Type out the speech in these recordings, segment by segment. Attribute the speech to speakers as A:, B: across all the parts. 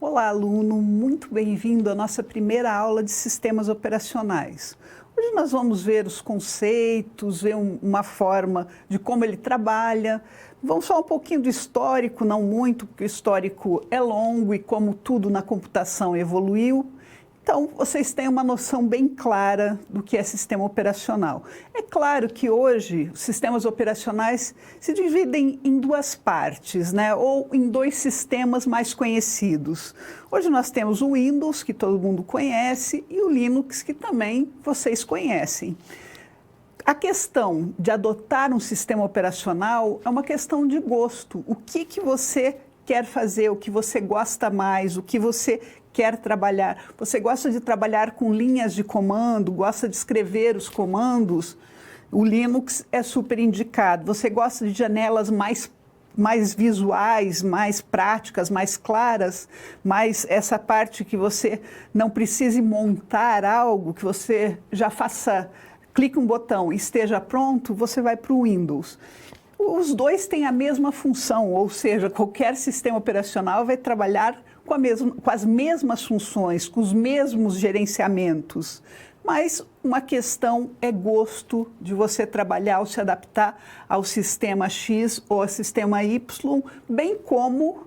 A: Olá, aluno, muito bem-vindo à nossa primeira aula de sistemas operacionais. Hoje nós vamos ver os conceitos, ver uma forma de como ele trabalha. Vamos falar um pouquinho do histórico, não muito, porque o histórico é longo e como tudo na computação evoluiu. Então, vocês têm uma noção bem clara do que é sistema operacional. É claro que hoje os sistemas operacionais se dividem em duas partes, né? Ou em dois sistemas mais conhecidos. Hoje nós temos o Windows, que todo mundo conhece, e o Linux, que também vocês conhecem. A questão de adotar um sistema operacional é uma questão de gosto. O que você quer fazer, o que você gosta mais, o que você quer trabalhar. Você gosta de trabalhar com linhas de comando, gosta de escrever os comandos, o Linux é super indicado. Você gosta de janelas mais visuais, mais práticas, mais claras, mais essa parte que você não precise montar algo, que você já faça, clique um botão e esteja pronto, você vai para o Windows. Os dois têm a mesma função, ou seja, qualquer sistema operacional vai trabalhar com as mesmas funções, com os mesmos gerenciamentos. Mas uma questão é gosto de você trabalhar ou se adaptar ao sistema X ou ao sistema Y, bem como,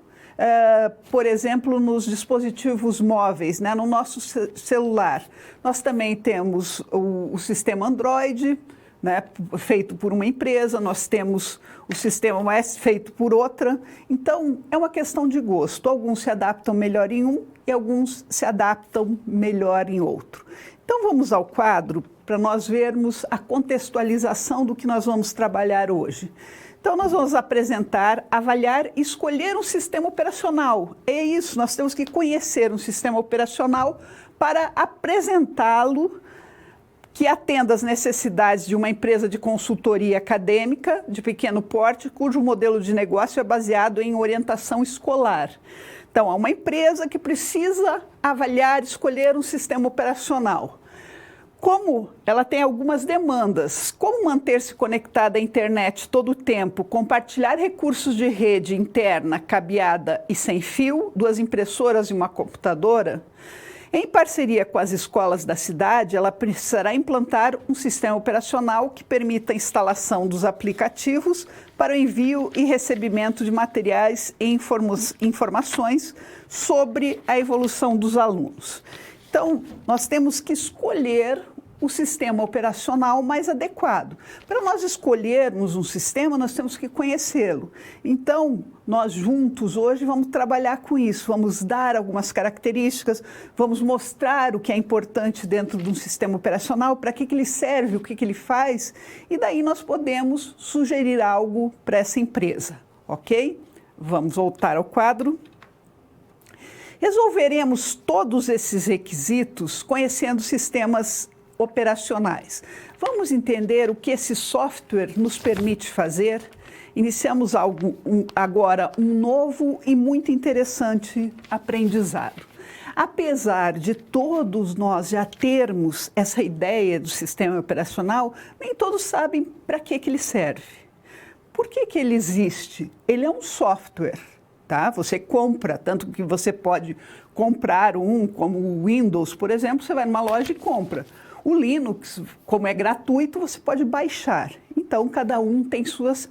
A: por exemplo, nos dispositivos móveis, né? No nosso celular. Nós também temos o sistema Android, né, feito por uma empresa, nós temos o sistema OS feito por outra. Então, é uma questão de gosto. Alguns se adaptam melhor em um e alguns se adaptam melhor em outro. Então, vamos ao quadro para nós vermos a contextualização do que nós vamos trabalhar hoje. Então, nós vamos apresentar, avaliar e escolher um sistema operacional. É isso, nós temos que conhecer um sistema operacional para apresentá-lo que atenda às necessidades de uma empresa de consultoria acadêmica de pequeno porte, cujo modelo de negócio é baseado em orientação escolar. Então, é uma empresa que precisa avaliar, escolher um sistema operacional. Como ela tem algumas demandas, como manter-se conectada à internet todo o tempo, compartilhar recursos de rede interna, cabeada e sem fio, 2 impressoras e uma computadora. Em parceria com as escolas da cidade, ela precisará implantar um sistema operacional que permita a instalação dos aplicativos para o envio e recebimento de materiais e informações sobre a evolução dos alunos. Então, nós temos que escolher o sistema operacional mais adequado. Para nós escolhermos um sistema, nós temos que conhecê-lo. Então, nós juntos hoje vamos trabalhar com isso, vamos dar algumas características, vamos mostrar o que é importante dentro de um sistema operacional, para que ele serve, o que ele faz, e daí nós podemos sugerir algo para essa empresa, ok? Vamos voltar ao quadro. Resolveremos todos esses requisitos conhecendo sistemas operacionais. Vamos entender o que esse software nos permite fazer? Iniciamos agora um novo e muito interessante aprendizado. Apesar de todos nós já termos essa ideia do sistema operacional, nem todos sabem para que ele serve. Por que ele existe? Ele é um software. Tá? Você compra, tanto que você pode comprar como o Windows, por exemplo, você vai numa loja e compra. O Linux, como é gratuito, você pode baixar. Então, cada um tem suas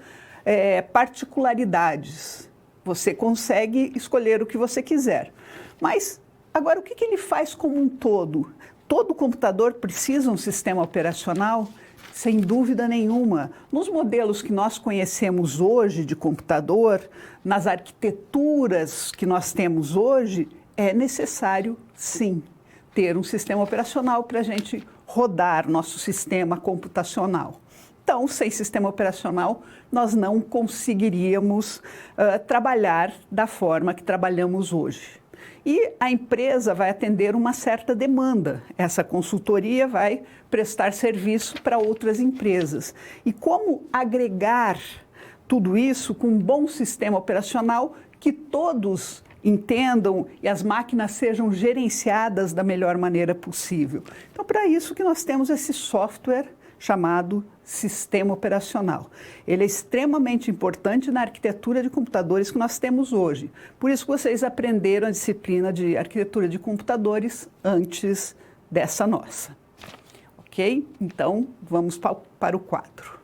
A: particularidades. Você consegue escolher o que você quiser. Mas, agora, o que ele faz como um todo? Todo computador precisa um sistema operacional? Sem dúvida nenhuma. Nos modelos que nós conhecemos hoje de computador, nas arquiteturas que nós temos hoje, é necessário, sim, ter um sistema operacional para a gente rodar nosso sistema computacional. Então, sem sistema operacional, nós não conseguiríamos trabalhar da forma que trabalhamos hoje. E a empresa vai atender uma certa demanda. Essa consultoria vai prestar serviço para outras empresas. E como agregar tudo isso com um bom sistema operacional que todos entendam e as máquinas sejam gerenciadas da melhor maneira possível. Então, para isso que nós temos esse software chamado sistema operacional. Ele é extremamente importante na arquitetura de computadores que nós temos hoje. Por isso que vocês aprenderam a disciplina de arquitetura de computadores antes dessa nossa. Ok? Então, vamos para o quadro.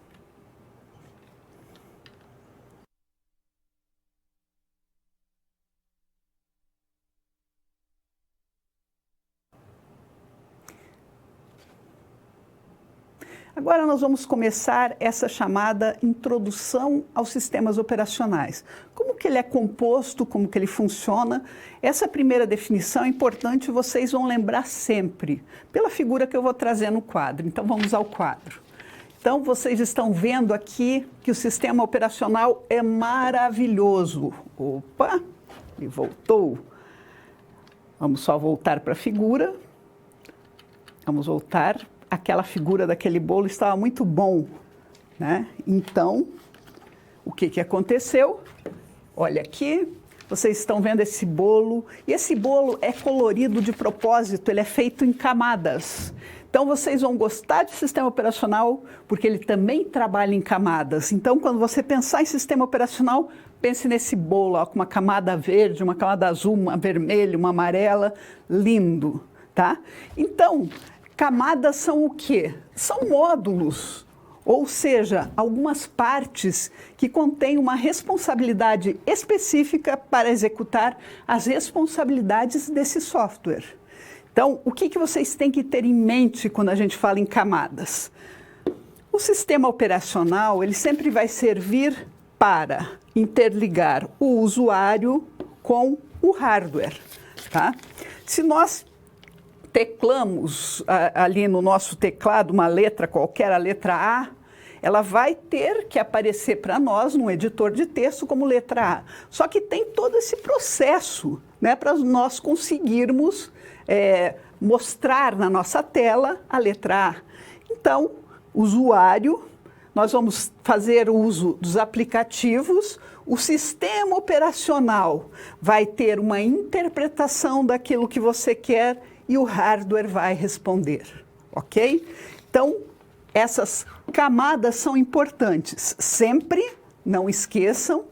A: Agora nós vamos começar essa chamada introdução aos sistemas operacionais. Como que ele é composto, como que ele funciona? Essa primeira definição é importante, vocês vão lembrar sempre, pela figura que eu vou trazer no quadro. Então vamos ao quadro. Então vocês estão vendo aqui que o sistema operacional é maravilhoso. Opa, ele voltou. Vamos só voltar para a figura. Vamos voltar. Aquela figura daquele bolo estava muito bom, né? Então, o que aconteceu? Olha aqui, vocês estão vendo esse bolo, e esse bolo é colorido de propósito, ele é feito em camadas. Então, vocês vão gostar de sistema operacional, porque ele também trabalha em camadas. Então, quando você pensar em sistema operacional, pense nesse bolo, ó, com uma camada verde, uma camada azul, uma vermelha, uma amarela, lindo, tá? Então, camadas são o quê? São módulos, ou seja, algumas partes que contêm uma responsabilidade específica para executar as responsabilidades desse software. Então, o que vocês têm que ter em mente quando a gente fala em camadas? O sistema operacional, ele sempre vai servir para interligar o usuário com o hardware, tá? Se nós teclamos ali no nosso teclado uma letra qualquer, a letra A, ela vai ter que aparecer para nós no editor de texto como letra A. Só que tem todo esse processo, né, para nós conseguirmos mostrar na nossa tela a letra A. Então, usuário, nós vamos fazer uso dos aplicativos, o sistema operacional vai ter uma interpretação daquilo que você quer e o hardware vai responder, ok? Então, essas camadas são importantes. Sempre, não esqueçam,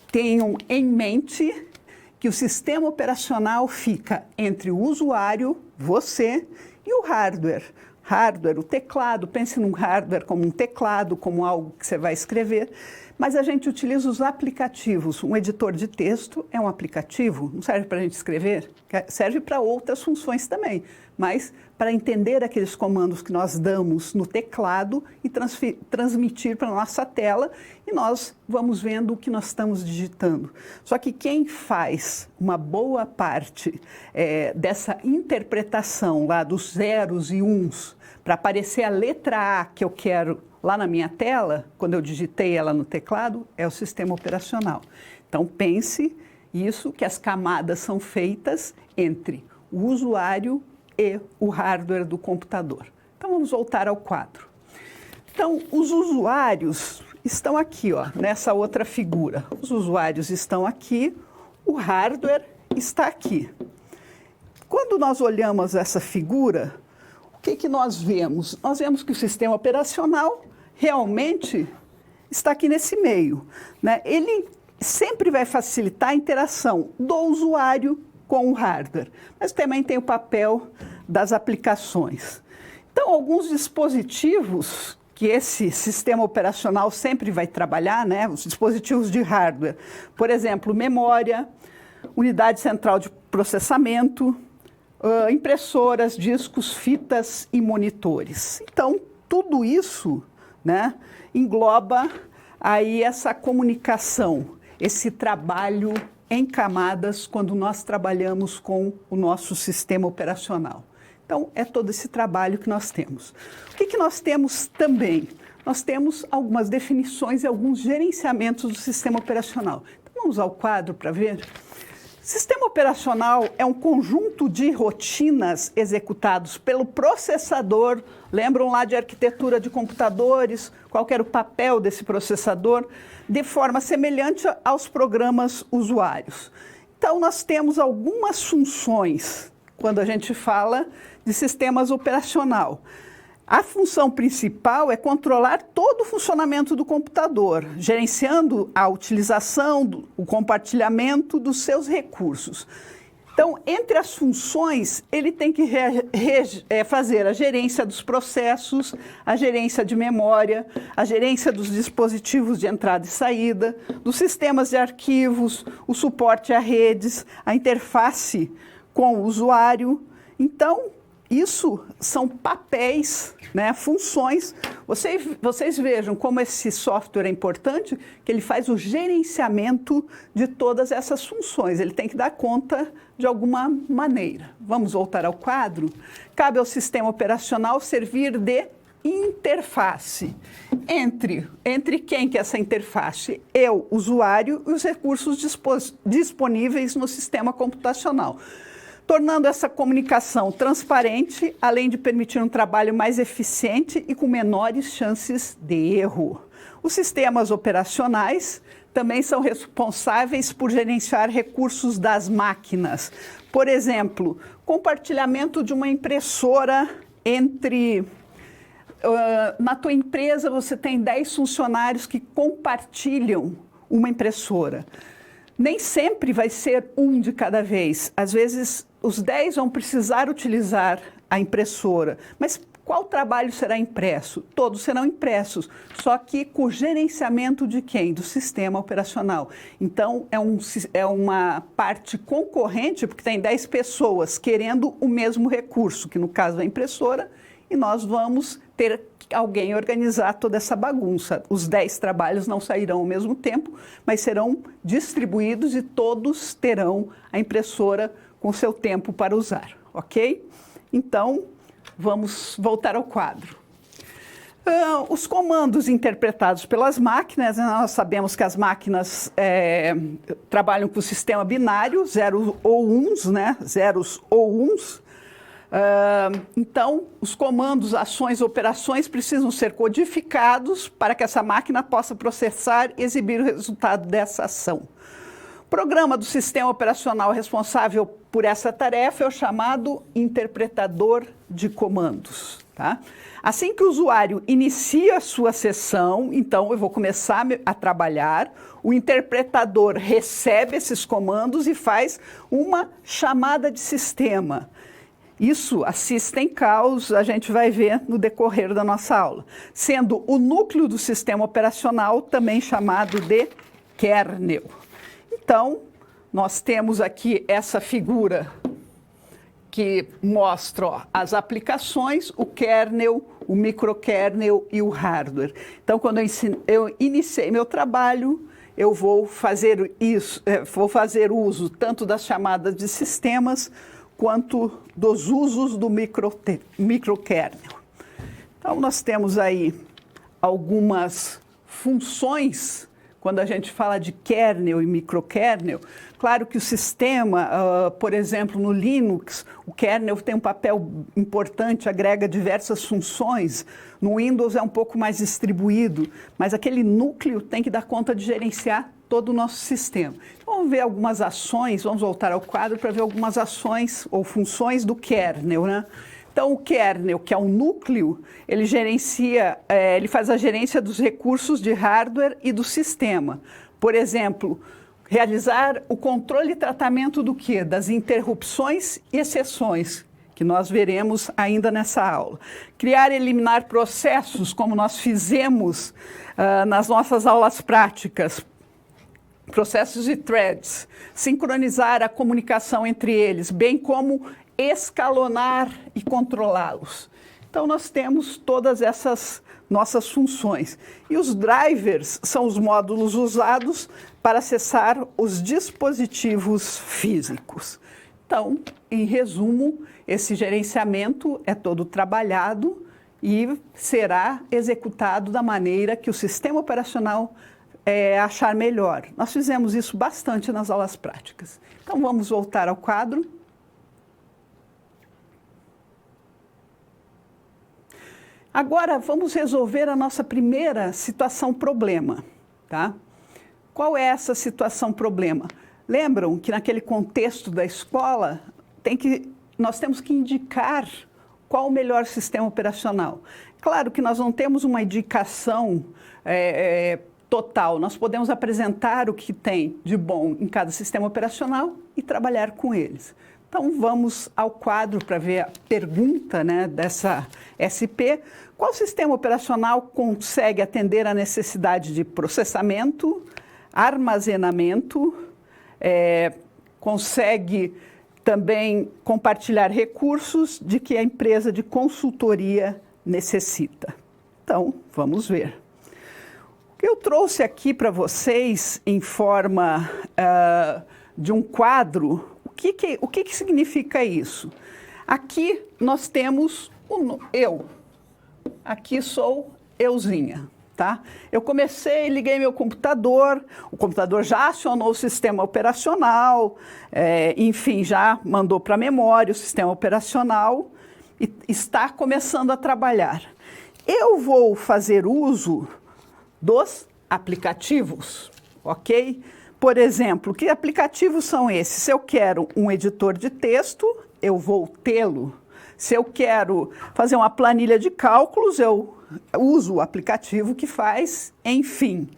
A: tenham em mente que o sistema operacional fica entre o usuário, você, e o hardware. Hardware, o teclado, pense num hardware como um teclado, como algo que você vai escrever, mas a gente utiliza os aplicativos. Um editor de texto é um aplicativo, não serve para a gente escrever, serve para outras funções também, mas para entender aqueles comandos que nós damos no teclado e transmitir para a nossa tela, e nós vamos vendo o que nós estamos digitando. Só que quem faz uma boa parte dessa interpretação lá dos zeros e uns, para aparecer a letra A que eu quero lá na minha tela, quando eu digitei ela no teclado, é o sistema operacional. Então, pense isso, que as camadas são feitas entre o usuário e o hardware do computador. Então, vamos voltar ao quadro. Então, os usuários estão aqui, ó, nessa outra figura. Os usuários estão aqui, o hardware está aqui. Quando nós olhamos essa figura, o que nós vemos? Nós vemos que o sistema operacional realmente está aqui nesse meio, né? Ele sempre vai facilitar a interação do usuário com o hardware, mas também tem o papel das aplicações. Então, alguns dispositivos que esse sistema operacional sempre vai trabalhar, né? Os dispositivos de hardware, por exemplo, memória, unidade central de processamento, impressoras, discos, fitas e monitores. Então, tudo isso, né, engloba aí essa comunicação, esse trabalho em camadas quando nós trabalhamos com o nosso sistema operacional. Então, é todo esse trabalho que nós temos. O que nós temos também? Nós temos algumas definições e alguns gerenciamentos do sistema operacional. Então, vamos ao quadro para ver. Sistema operacional é um conjunto de rotinas executados pelo processador. Lembram lá de arquitetura de computadores? Qual era o papel desse processador? De forma semelhante aos programas usuários. Então, nós temos algumas funções quando a gente fala de sistemas operacional. A função principal é controlar todo o funcionamento do computador, gerenciando a utilização, o compartilhamento dos seus recursos. Então, entre as funções, ele tem que fazer a gerência dos processos, a gerência de memória, a gerência dos dispositivos de entrada e saída, dos sistemas de arquivos, o suporte a redes, a interface com o usuário. Então, isso são papéis, né, funções. Vocês vejam como esse software é importante, que ele faz o gerenciamento de todas essas funções. Ele tem que dar conta de alguma maneira. Vamos voltar ao quadro. Cabe ao sistema operacional servir de interface. Entre quem que é essa interface? Eu, usuário, e os recursos disponíveis no sistema computacional, tornando essa comunicação transparente, além de permitir um trabalho mais eficiente e com menores chances de erro. Os sistemas operacionais também são responsáveis por gerenciar recursos das máquinas. Por exemplo, compartilhamento de uma impressora entre... na tua empresa você tem 10 funcionários que compartilham uma impressora. Nem sempre vai ser um de cada vez. Às vezes, os 10 vão precisar utilizar a impressora. Mas qual trabalho será impresso? Todos serão impressos, só que com gerenciamento de quem? Do sistema operacional. Então, é uma parte concorrente, porque tem 10 pessoas querendo o mesmo recurso, que no caso é a impressora, e nós vamos ter alguém organizar toda essa bagunça. Os 10 trabalhos não sairão ao mesmo tempo, mas serão distribuídos e todos terão a impressora com seu tempo para usar, ok? Então, vamos voltar ao quadro. Os comandos interpretados pelas máquinas, nós sabemos que as máquinas trabalham com o sistema binário, zeros ou uns, né? Zeros ou uns. Então, os comandos, ações, operações precisam ser codificados para que essa máquina possa processar e exibir o resultado dessa ação. O programa do sistema operacional responsável por essa tarefa é o chamado interpretador de comandos. Tá? Assim que o usuário inicia a sua sessão, então eu vou começar a trabalhar, o interpretador recebe esses comandos e faz uma chamada de sistema. Isso, a system calls, a gente vai ver no decorrer da nossa aula, sendo o núcleo do sistema operacional também chamado de kernel. Então, nós temos aqui essa figura que mostra as aplicações, o kernel, o microkernel e o hardware. Então, quando eu iniciei meu trabalho, eu vou fazer uso tanto das chamadas de sistemas quanto dos usos do microkernel. Então, nós temos aí algumas funções, quando a gente fala de kernel e microkernel. Claro que o sistema, por exemplo, no Linux, o kernel tem um papel importante, agrega diversas funções. No Windows é um pouco mais distribuído, mas aquele núcleo tem que dar conta de gerenciar todo o nosso sistema. Então, vamos ver algumas ações, vamos voltar ao quadro para ver algumas ações ou funções do kernel, né? Então, o kernel, que é um núcleo, ele faz a gerência dos recursos de hardware e do sistema. Por exemplo, realizar o controle e tratamento do quê? Das interrupções e exceções, que nós veremos ainda nessa aula. Criar e eliminar processos, como nós fizemos nas nossas aulas práticas, processos e threads, sincronizar a comunicação entre eles, bem como escalonar e controlá-los. Então, nós temos todas essas nossas funções. E os drivers são os módulos usados para acessar os dispositivos físicos. Então, em resumo, esse gerenciamento é todo trabalhado e será executado da maneira que o sistema operacional achar melhor. Nós fizemos isso bastante nas aulas práticas. Então, vamos voltar ao quadro. Agora, vamos resolver a nossa primeira situação-problema, tá? Qual é essa situação-problema? Lembram que naquele contexto da escola, nós temos que indicar qual o melhor sistema operacional? Claro que nós não temos uma indicação total, nós podemos apresentar o que tem de bom em cada sistema operacional e trabalhar com eles. Então, vamos ao quadro para ver a pergunta, né, dessa SP. Qual sistema operacional consegue atender a necessidade de processamento, armazenamento, consegue também compartilhar recursos de que a empresa de consultoria necessita? Então, vamos ver. Eu trouxe aqui para vocês, em forma de um quadro, o que significa isso? Aqui nós temos eu. Aqui sou euzinha, tá? Eu comecei, liguei meu computador, o computador já acionou o sistema operacional, enfim, já mandou para a memória o sistema operacional e está começando a trabalhar. Eu vou fazer uso dos aplicativos, ok? Por exemplo, que aplicativos são esses? Se eu quero um editor de texto, eu vou tê-lo. Se eu quero fazer uma planilha de cálculos, eu uso o aplicativo que faz, enfim,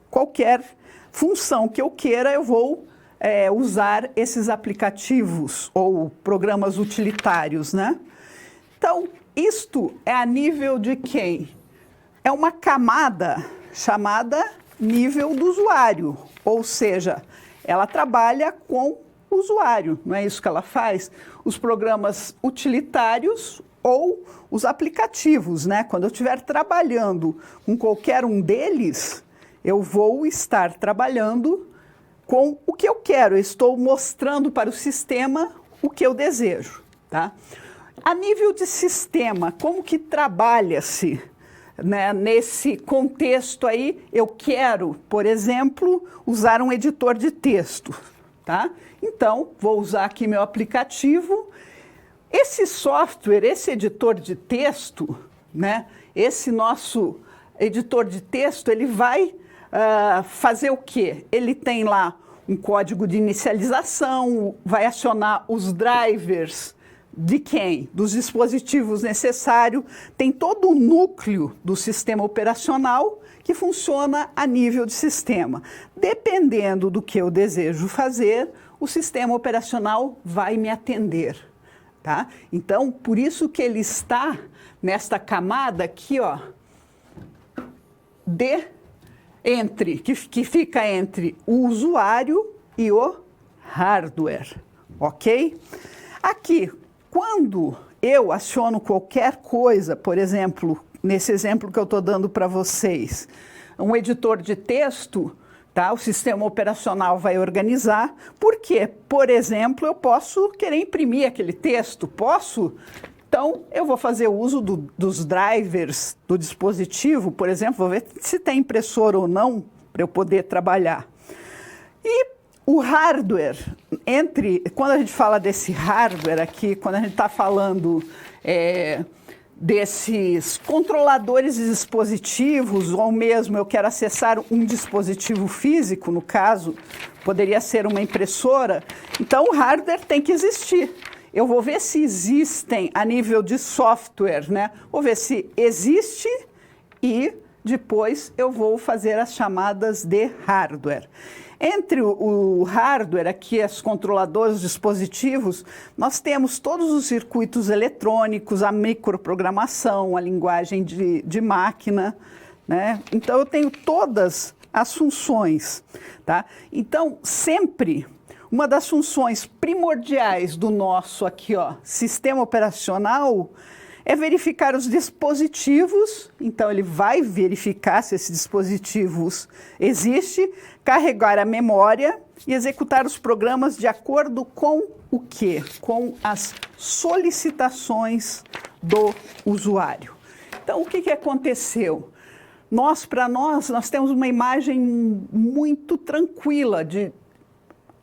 A: qualquer função que eu queira, eu vou usar esses aplicativos ou programas utilitários, né? Então, isto é a nível de quem? É uma camada chamada nível do usuário, ou seja, ela trabalha com o usuário, não é isso que ela faz? Os programas utilitários ou os aplicativos, né? Quando eu estiver trabalhando com qualquer um deles, eu vou estar trabalhando com o que eu quero, eu estou mostrando para o sistema o que eu desejo, tá? A nível de sistema, como que trabalha-se? Né, nesse contexto aí, eu quero, por exemplo, usar um editor de texto, tá? Então, vou usar aqui meu aplicativo. Esse software, esse editor de texto, né, esse nosso editor de texto, ele vai fazer o quê? Ele tem lá um código de inicialização, vai acionar os drivers de quem? Dos dispositivos necessários, tem todo o núcleo do sistema operacional que funciona a nível de sistema. Dependendo do que eu desejo fazer, o sistema operacional vai me atender, tá? Então, por isso que ele está nesta camada aqui, ó, que fica entre o usuário e o hardware, ok? Aqui, quando eu aciono qualquer coisa, por exemplo, nesse exemplo que eu estou dando para vocês, um editor de texto, tá? O sistema operacional vai organizar, porque, por exemplo, eu posso querer imprimir aquele texto, posso? Então, eu vou fazer uso dos drivers do dispositivo, por exemplo, vou ver se tem impressora ou não, para eu poder trabalhar. E o hardware, quando a gente fala desse hardware aqui, quando a gente está falando desses controladores de dispositivos, ou mesmo eu quero acessar um dispositivo físico, no caso, poderia ser uma impressora, então o hardware tem que existir. Eu vou ver se existem a nível de software, né? Vou ver se existe e depois eu vou fazer as chamadas de hardware. Entre o hardware, aqui, os controladores, os dispositivos, nós temos todos os circuitos eletrônicos, a microprogramação, a linguagem de máquina, né? Então, eu tenho todas as funções, tá? Então, sempre, uma das funções primordiais do nosso aqui, ó, sistema operacional é verificar os dispositivos, então ele vai verificar se esses dispositivos existem, carregar a memória e executar os programas de acordo com o quê? Com as solicitações do usuário. Então, o que aconteceu? Nós temos uma imagem muito tranquila de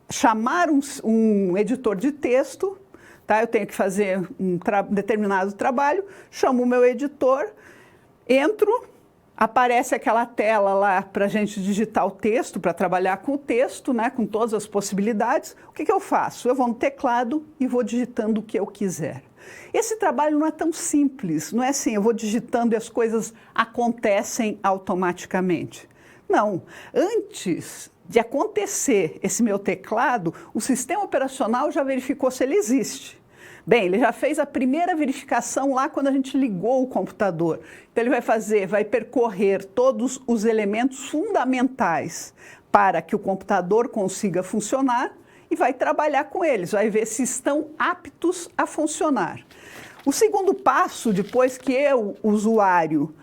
A: chamar um editor de texto, tá? Eu tenho que fazer um determinado trabalho, chamo o meu editor, entro, aparece aquela tela lá para a gente digitar o texto, para trabalhar com o texto, né? Com todas as possibilidades. O que eu faço? Eu vou no teclado e vou digitando o que eu quiser. Esse trabalho não é tão simples, não é assim, eu vou digitando e as coisas acontecem automaticamente. Não, antes de acontecer esse meu teclado, o sistema operacional já verificou se ele existe. Bem, ele já fez a primeira verificação lá quando a gente ligou o computador. Então ele vai percorrer todos os elementos fundamentais para que o computador consiga funcionar e vai trabalhar com eles, vai ver se estão aptos a funcionar. O segundo passo, depois que eu, usuário,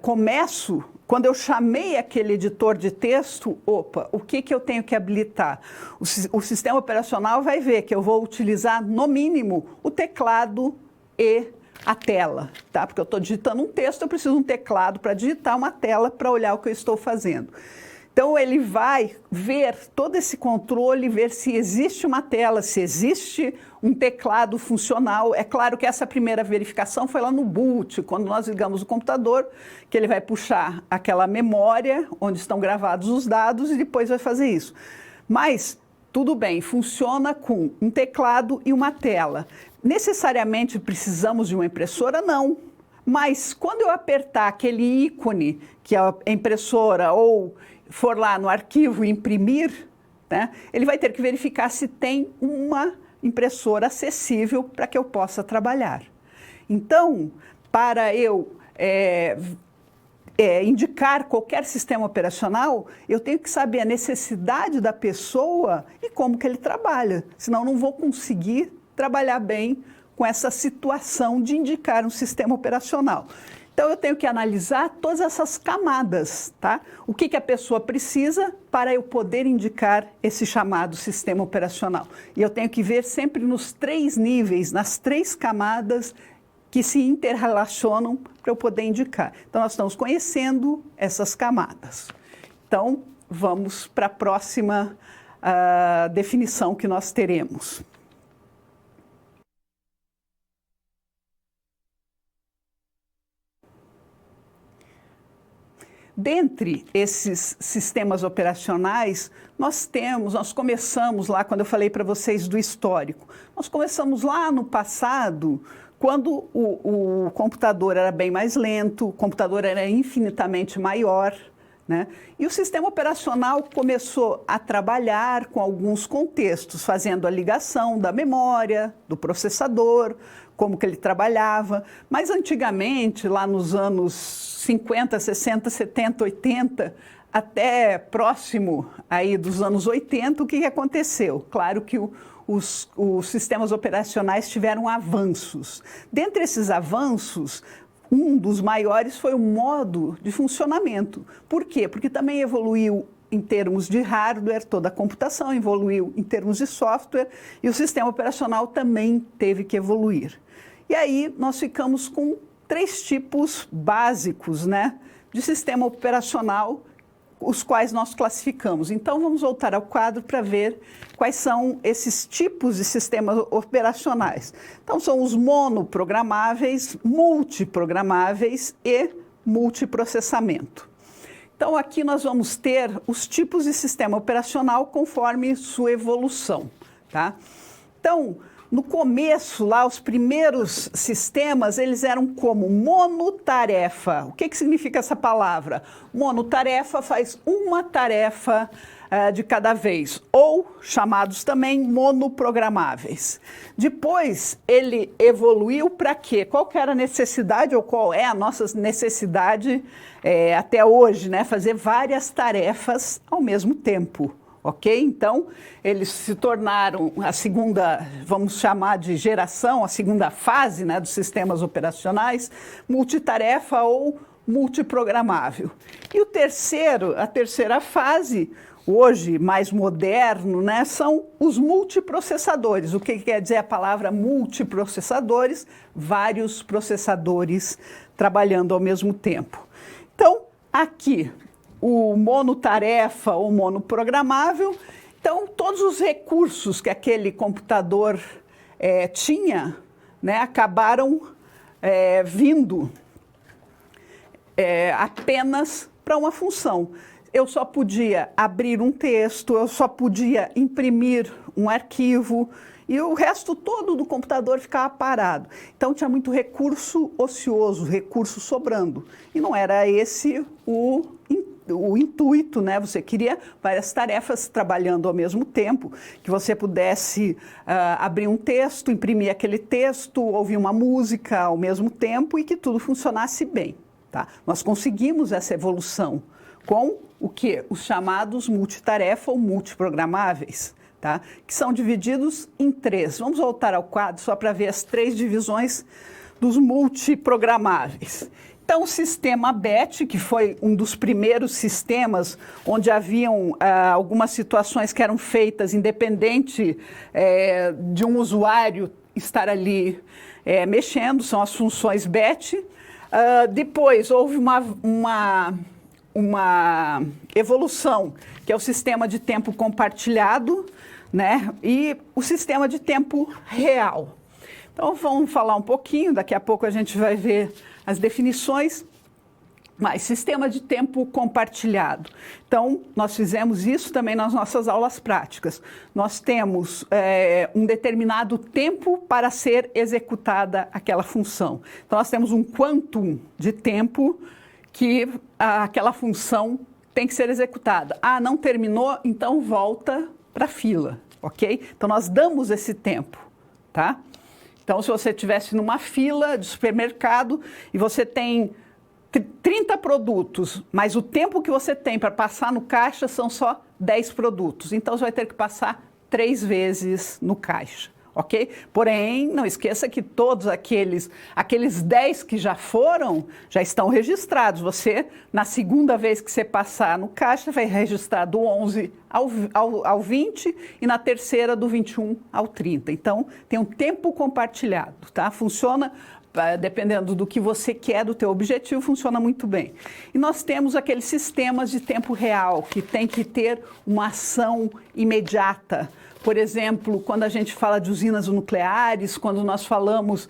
A: começo, quando eu chamei aquele editor de texto, o que eu tenho que habilitar? O sistema operacional vai ver que eu vou utilizar, no mínimo, o teclado e a tela, tá? Porque eu estou digitando um texto, eu preciso de um teclado para digitar, uma tela para olhar o que eu estou fazendo. Então, ele vai ver todo esse controle, ver se existe uma tela, se existe um teclado funcional. É claro que essa primeira verificação foi lá no boot, quando nós ligamos o computador, que ele vai puxar aquela memória onde estão gravados os dados e depois vai fazer isso. Mas, tudo bem, funciona com um teclado e uma tela. Necessariamente precisamos de uma impressora? Não. Mas, quando eu apertar aquele ícone, que é a impressora, ou for lá no arquivo e imprimir, né, ele vai ter que verificar se tem uma impressora acessível para que eu possa trabalhar. Então, para eu indicar qualquer sistema operacional, eu tenho que saber a necessidade da pessoa e como que ele trabalha, senão não vou conseguir trabalhar bem com essa situação de indicar um sistema operacional. Então, eu tenho que analisar todas essas camadas, tá? O que a pessoa precisa para eu poder indicar esse chamado sistema operacional. E eu tenho que ver sempre nos 3 níveis, nas 3 camadas que se interrelacionam para eu poder indicar. Então, nós estamos conhecendo essas camadas. Então, vamos para a próxima definição que nós teremos. Dentre esses sistemas operacionais, nós começamos lá, quando eu falei para vocês do histórico, nós começamos lá no passado, quando o computador era bem mais lento, o computador era infinitamente maior, né? E o sistema operacional começou a trabalhar com alguns contextos, fazendo a ligação da memória, do processador, como que ele trabalhava. Mas antigamente, lá nos anos 50, 60, 70, 80, até próximo aí dos anos 80, o que aconteceu? Claro que os sistemas operacionais tiveram avanços. Dentre esses avanços, um dos maiores foi o modo de funcionamento. Por quê? Porque também evoluiu em termos de hardware, toda a computação evoluiu em termos de software e o sistema operacional também teve que evoluir. E aí nós ficamos com 3 tipos básicos, né, de sistema operacional, os quais nós classificamos. Então, vamos voltar ao quadro para ver quais são esses tipos de sistemas operacionais. Então, são os monoprogramáveis, multiprogramáveis e multiprocessamento. Então, aqui nós vamos ter os tipos de sistema operacional conforme sua evolução, tá? Então, no começo, lá, os primeiros sistemas, eles eram como monotarefa. O que significa essa palavra? Monotarefa faz uma tarefa de cada vez, ou chamados também monoprogramáveis. Depois, ele evoluiu para quê? Qual que era a necessidade, ou qual é a nossa necessidade até hoje, né? Fazer várias tarefas ao mesmo tempo. Ok? Então, eles se tornaram a segunda, vamos chamar de geração, a segunda fase, né, dos sistemas operacionais, multitarefa ou multiprogramável. E a terceira fase, hoje mais moderno, né, são os multiprocessadores. O que quer dizer a palavra multiprocessadores? Vários processadores trabalhando ao mesmo tempo. Então, aqui, o monotarefa ou monoprogramável, então todos os recursos que aquele computador tinha, né, acabaram vindo apenas para uma função. Eu só podia abrir um texto, eu só podia imprimir um arquivo, e o resto todo do computador ficava parado. Então tinha muito recurso ocioso, recurso sobrando. E não era esse o intuito, né? Você queria várias tarefas trabalhando ao mesmo tempo, que você pudesse abrir um texto, imprimir aquele texto, ouvir uma música ao mesmo tempo e que tudo funcionasse bem. Tá? Nós conseguimos essa evolução com o quê? Os chamados multitarefa ou multiprogramáveis, tá? Que são divididos em 3. Vamos voltar ao quadro só para ver as 3 divisões dos multiprogramáveis. Então, o sistema BET, que foi um dos primeiros sistemas onde haviam algumas situações que eram feitas independente de um usuário estar ali mexendo, são as funções BET. Depois, houve uma evolução, que é o sistema de tempo compartilhado, né? E o sistema de tempo real. Então, vamos falar um pouquinho, daqui a pouco a gente vai ver as definições, mas sistema de tempo compartilhado. Então, nós fizemos isso também nas nossas aulas práticas. Nós temos um determinado tempo para ser executada aquela função. Então, nós temos um quantum de tempo que aquela função tem que ser executada. Ah, não terminou? Então volta para a fila, ok? Então, nós damos esse tempo, tá? Então, se você estivesse numa fila de supermercado e você tem 30 produtos, mas o tempo que você tem para passar no caixa são só 10 produtos. Então, você vai ter que passar 3 vezes no caixa, ok? Porém, não esqueça que todos aqueles 10 que já foram, já estão registrados. Você, na segunda vez que você passar no caixa, vai registrar do 11 ao 20 e na terceira do 21 ao 30. Então, tem um tempo compartilhado, tá? Funciona, dependendo do que você quer, do teu objetivo, funciona muito bem. E nós temos aqueles sistemas de tempo real, que tem que ter uma ação imediata. Por exemplo, quando a gente fala de usinas nucleares, quando nós falamos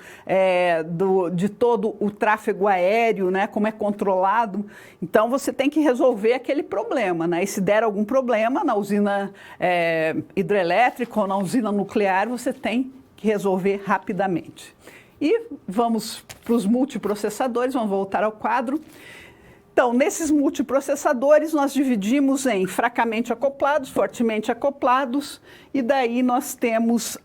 A: de todo o tráfego aéreo, né, como é controlado, então você tem que resolver aquele problema, né? E se der algum problema na usina hidrelétrica ou na usina nuclear, você tem que resolver rapidamente. E vamos para os multiprocessadores, vamos voltar ao quadro. Então, nesses multiprocessadores, nós dividimos em fracamente acoplados, fortemente acoplados, e daí nós temos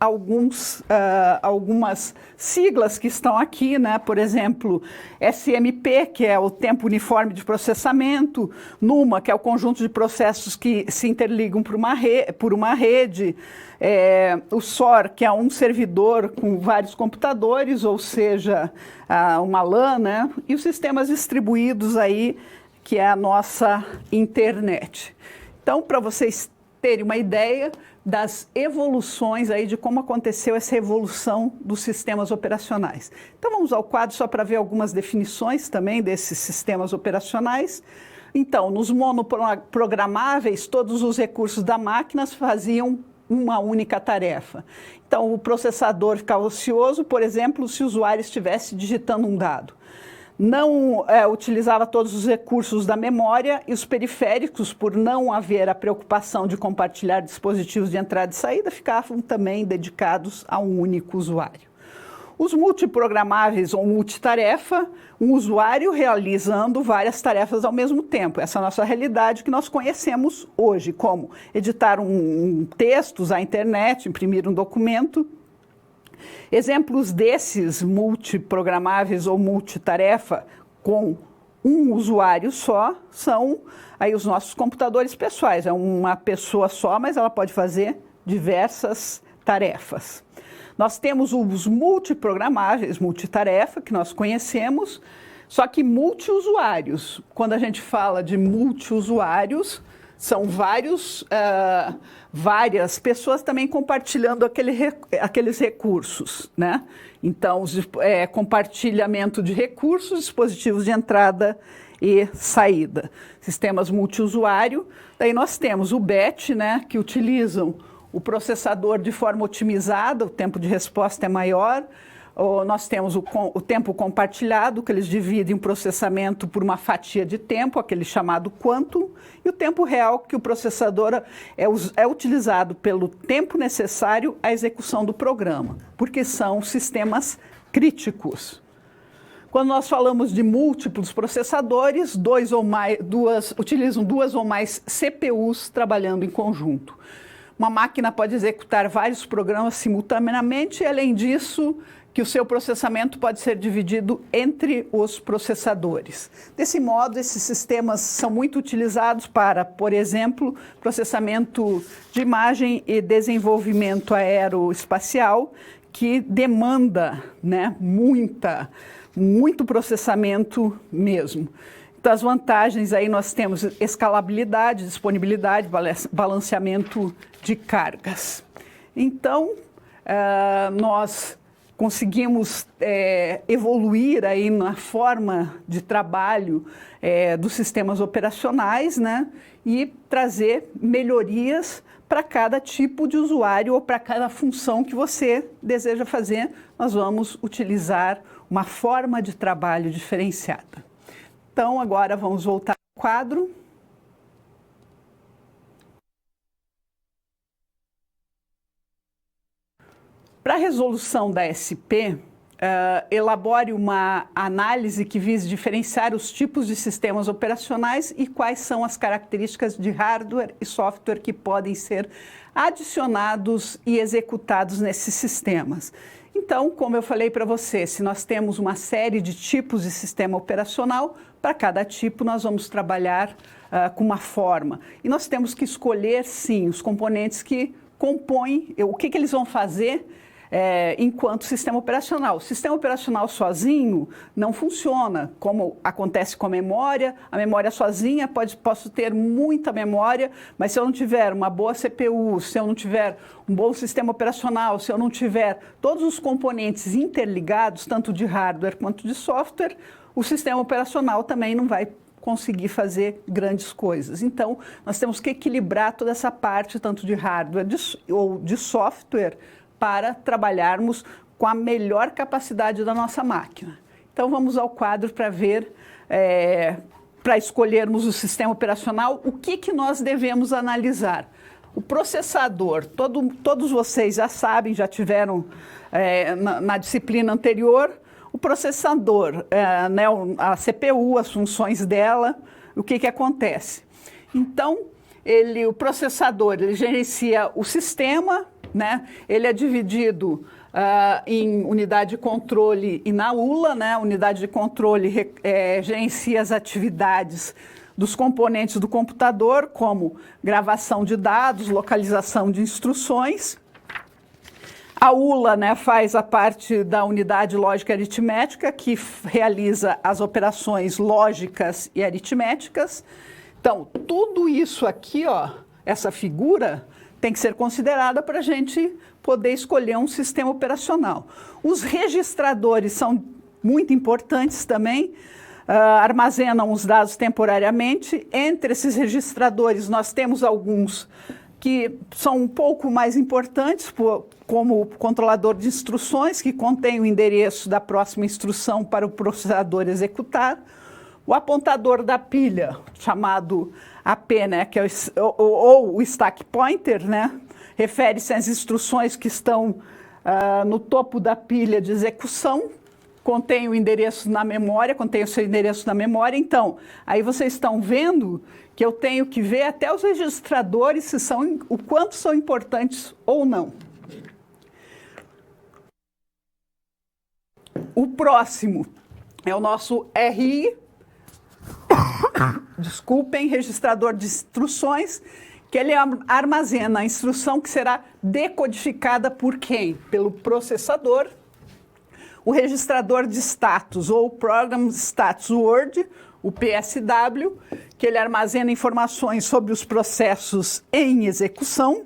A: algumas siglas que estão aqui, né? Por exemplo, SMP, que é o tempo uniforme de processamento, NUMA, que é o conjunto de processos que se interligam por uma rede, o SOR, que é um servidor com vários computadores, ou seja, uma LAN, né? E os sistemas distribuídos aí, que é a nossa internet. Então, para vocês terem uma ideia das evoluções aí, de como aconteceu essa evolução dos sistemas operacionais. Então, vamos ao quadro só para ver algumas definições também desses sistemas operacionais. Então, nos monoprogramáveis, todos os recursos da máquina faziam uma única tarefa. Então, o processador ficava ocioso, por exemplo, se o usuário estivesse digitando um dado. Não utilizava todos os recursos da memória e os periféricos, por não haver a preocupação de compartilhar dispositivos de entrada e saída, ficavam também dedicados a um único usuário. Os multiprogramáveis ou multitarefa, um usuário realizando várias tarefas ao mesmo tempo. Essa é a nossa realidade que nós conhecemos hoje, como editar um texto, usar a internet, imprimir um documento. Exemplos desses multiprogramáveis ou multitarefa com um usuário só são aí os nossos computadores pessoais. É uma pessoa só, mas ela pode fazer diversas tarefas. Nós temos os multiprogramáveis, multitarefa, que nós conhecemos, só que multiusuários. Quando a gente fala de multiusuários, são várias pessoas também compartilhando aqueles recursos, né? Então, compartilhamento de recursos, dispositivos de entrada e saída. Sistemas multiusuário. Daí nós temos o BET, né, que utilizam o processador de forma otimizada, o tempo de resposta é maior. nós temos o tempo compartilhado, que eles dividem o processamento por uma fatia de tempo, aquele chamado quantum, e o tempo real, que o processador é utilizado pelo tempo necessário à execução do programa, porque são sistemas críticos. Quando nós falamos de múltiplos processadores, utilizam duas ou mais CPUs trabalhando em conjunto. Uma máquina pode executar vários programas simultaneamente e, além disso, que o seu processamento pode ser dividido entre os processadores. Desse modo, esses sistemas são muito utilizados para, por exemplo, processamento de imagem e desenvolvimento aeroespacial, que demanda, né, muito processamento mesmo. Então, as vantagens aí nós temos escalabilidade, disponibilidade, balanceamento de cargas. Então, nós conseguimos evoluir aí na forma de trabalho dos sistemas operacionais, né, e trazer melhorias para cada tipo de usuário ou para cada função que você deseja fazer. Nós vamos utilizar uma forma de trabalho diferenciada. Então, agora vamos voltar ao quadro. Para a resolução da SP, elabore uma análise que vise diferenciar os tipos de sistemas operacionais e quais são as características de hardware e software que podem ser adicionados e executados nesses sistemas. Então, como eu falei para você, se nós temos uma série de tipos de sistema operacional, para cada tipo nós vamos trabalhar com uma forma. E nós temos que escolher, sim, os componentes que compõem, o que eles vão fazer enquanto sistema operacional. O sistema operacional sozinho não funciona, como acontece com a memória sozinha posso ter muita memória, mas se eu não tiver uma boa CPU, se eu não tiver um bom sistema operacional, se eu não tiver todos os componentes interligados, tanto de hardware quanto de software, o sistema operacional também não vai conseguir fazer grandes coisas. Então, nós temos que equilibrar toda essa parte, tanto de hardware ou de software, para trabalharmos com a melhor capacidade da nossa máquina. Então, vamos ao quadro para ver, para escolhermos o sistema operacional, o que nós devemos analisar. O processador, todos vocês já sabem, já tiveram na disciplina anterior, o processador, né, a CPU, as funções dela, o que acontece? Então, o processador, ele gerencia o sistema, né? Ele é dividido em unidade de controle e na ULA, né? A unidade de controle gerencia as atividades dos componentes do computador, como gravação de dados, localização de instruções. A ULA, né, faz a parte da unidade lógica e aritmética, que realiza as operações lógicas e aritméticas. Então, tudo isso aqui, ó, essa figura, tem que ser considerada para a gente poder escolher um sistema operacional. Os registradores são muito importantes também, armazenam os dados temporariamente. Entre esses registradores, nós temos alguns que são um pouco mais importantes, como o controlador de instruções, que contém o endereço da próxima instrução para o processador executar. O apontador da pilha, chamado AP, né, que é o stack pointer, né, refere-se às instruções que estão no topo da pilha de execução, contém o endereço na memória, contém o seu endereço na memória. Então, aí vocês estão vendo que eu tenho que ver até os registradores o quanto são importantes ou não. O próximo é o nosso RI, desculpem, registrador de instruções, que ele armazena a instrução que será decodificada por quem? Pelo processador. O registrador de status, ou Program Status Word, o PSW, que ele armazena informações sobre os processos em execução,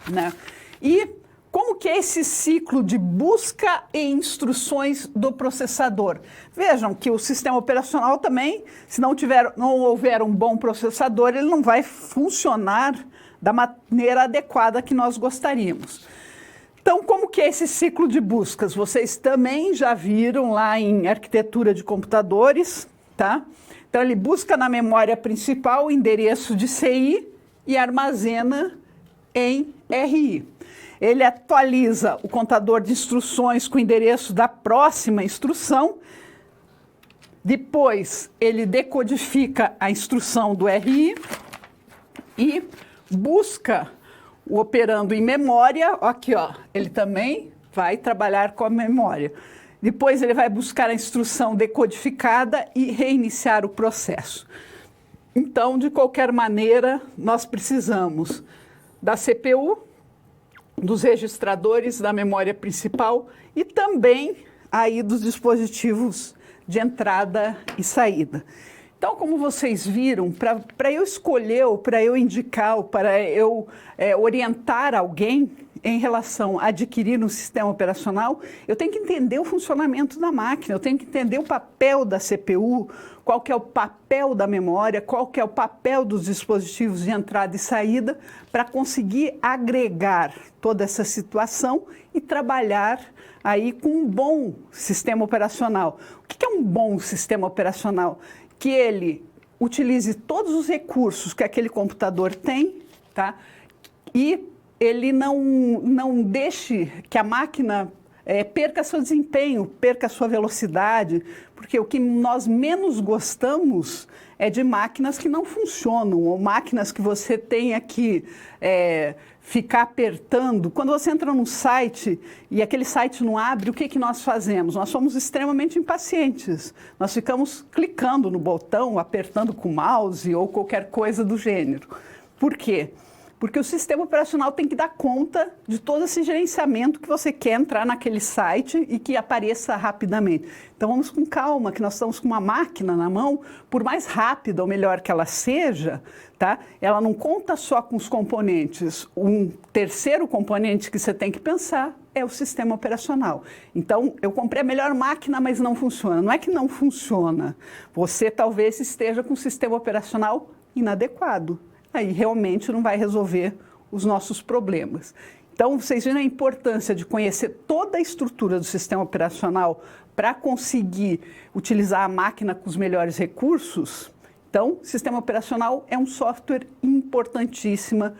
A: né? E como que é esse ciclo de busca e instruções do processador? Vejam que o sistema operacional também, se não houver um bom processador, ele não vai funcionar da maneira adequada que nós gostaríamos. Então, como que é esse ciclo de buscas? Vocês também já viram lá em arquitetura de computadores, tá? Então, ele busca na memória principal o endereço de CI e armazena em RI. Ele atualiza o contador de instruções com o endereço da próxima instrução. Depois, ele decodifica a instrução do RI e busca o operando em memória. Aqui, ó, ele também vai trabalhar com a memória. Depois, ele vai buscar a instrução decodificada e reiniciar o processo. Então, de qualquer maneira, nós precisamos da CPU, dos registradores da memória principal e também aí dos dispositivos de entrada e saída. Então, como vocês viram, para eu escolher, ou para eu indicar, ou para eu orientar alguém em relação a adquirir um sistema operacional, eu tenho que entender o funcionamento da máquina, eu tenho que entender o papel da CPU, qual que é o papel da memória, qual que é o papel dos dispositivos de entrada e saída, para conseguir agregar toda essa situação e trabalhar aí com um bom sistema operacional. O que é um bom sistema operacional? Que ele utilize todos os recursos que aquele computador tem, tá? E ele não deixe que a máquina perca seu desempenho, perca sua velocidade, porque o que nós menos gostamos é de máquinas que não funcionam, ou máquinas que você tenha que ficar apertando. Quando você entra num site e aquele site não abre, o que nós fazemos? Nós somos extremamente impacientes. Nós ficamos clicando no botão, apertando com o mouse ou qualquer coisa do gênero. Por quê? Porque o sistema operacional tem que dar conta de todo esse gerenciamento que você quer entrar naquele site e que apareça rapidamente. Então vamos com calma, que nós estamos com uma máquina na mão, por mais rápida ou melhor que ela seja, tá? Ela não conta só com os componentes. Um terceiro componente que você tem que pensar é o sistema operacional. Então, eu comprei a melhor máquina, mas não funciona. Não é que não funciona. Você talvez esteja com um sistema operacional inadequado. Aí realmente não vai resolver os nossos problemas. Então, vocês viram a importância de conhecer toda a estrutura do sistema operacional para conseguir utilizar a máquina com os melhores recursos? Então, sistema operacional é um software importantíssimo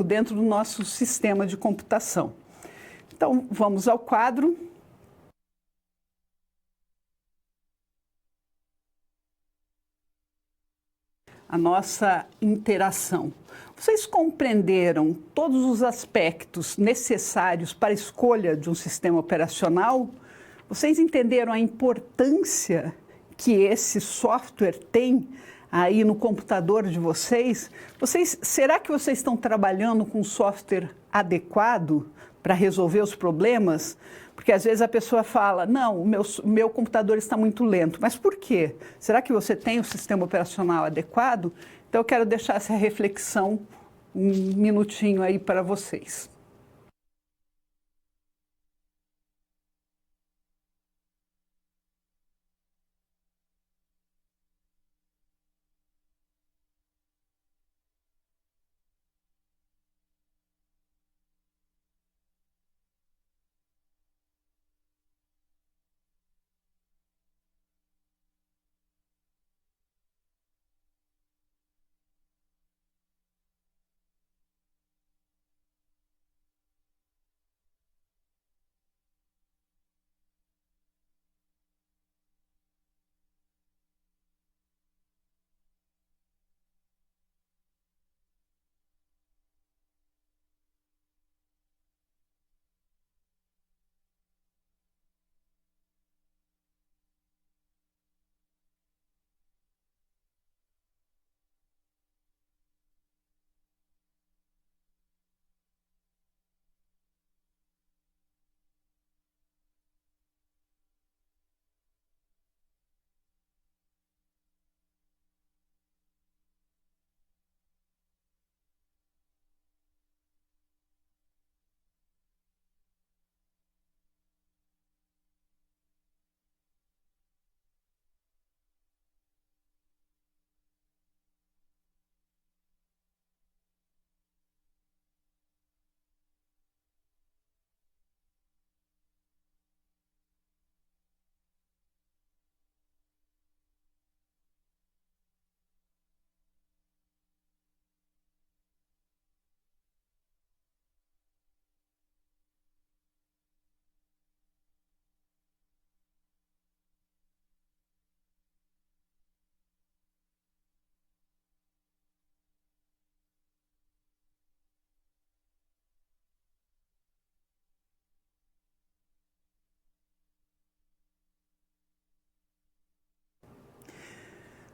A: dentro do nosso sistema de computação. Então, vamos ao quadro. A nossa interação. Vocês compreenderam todos os aspectos necessários para a escolha de um sistema operacional? Vocês entenderam a importância que esse software tem aí no computador de vocês? Será que vocês estão trabalhando com um software adequado para resolver os problemas? Porque às vezes a pessoa fala, não, o meu computador está muito lento. Mas por quê? Será que você tem o sistema operacional adequado? Então eu quero deixar essa reflexão um minutinho aí para vocês.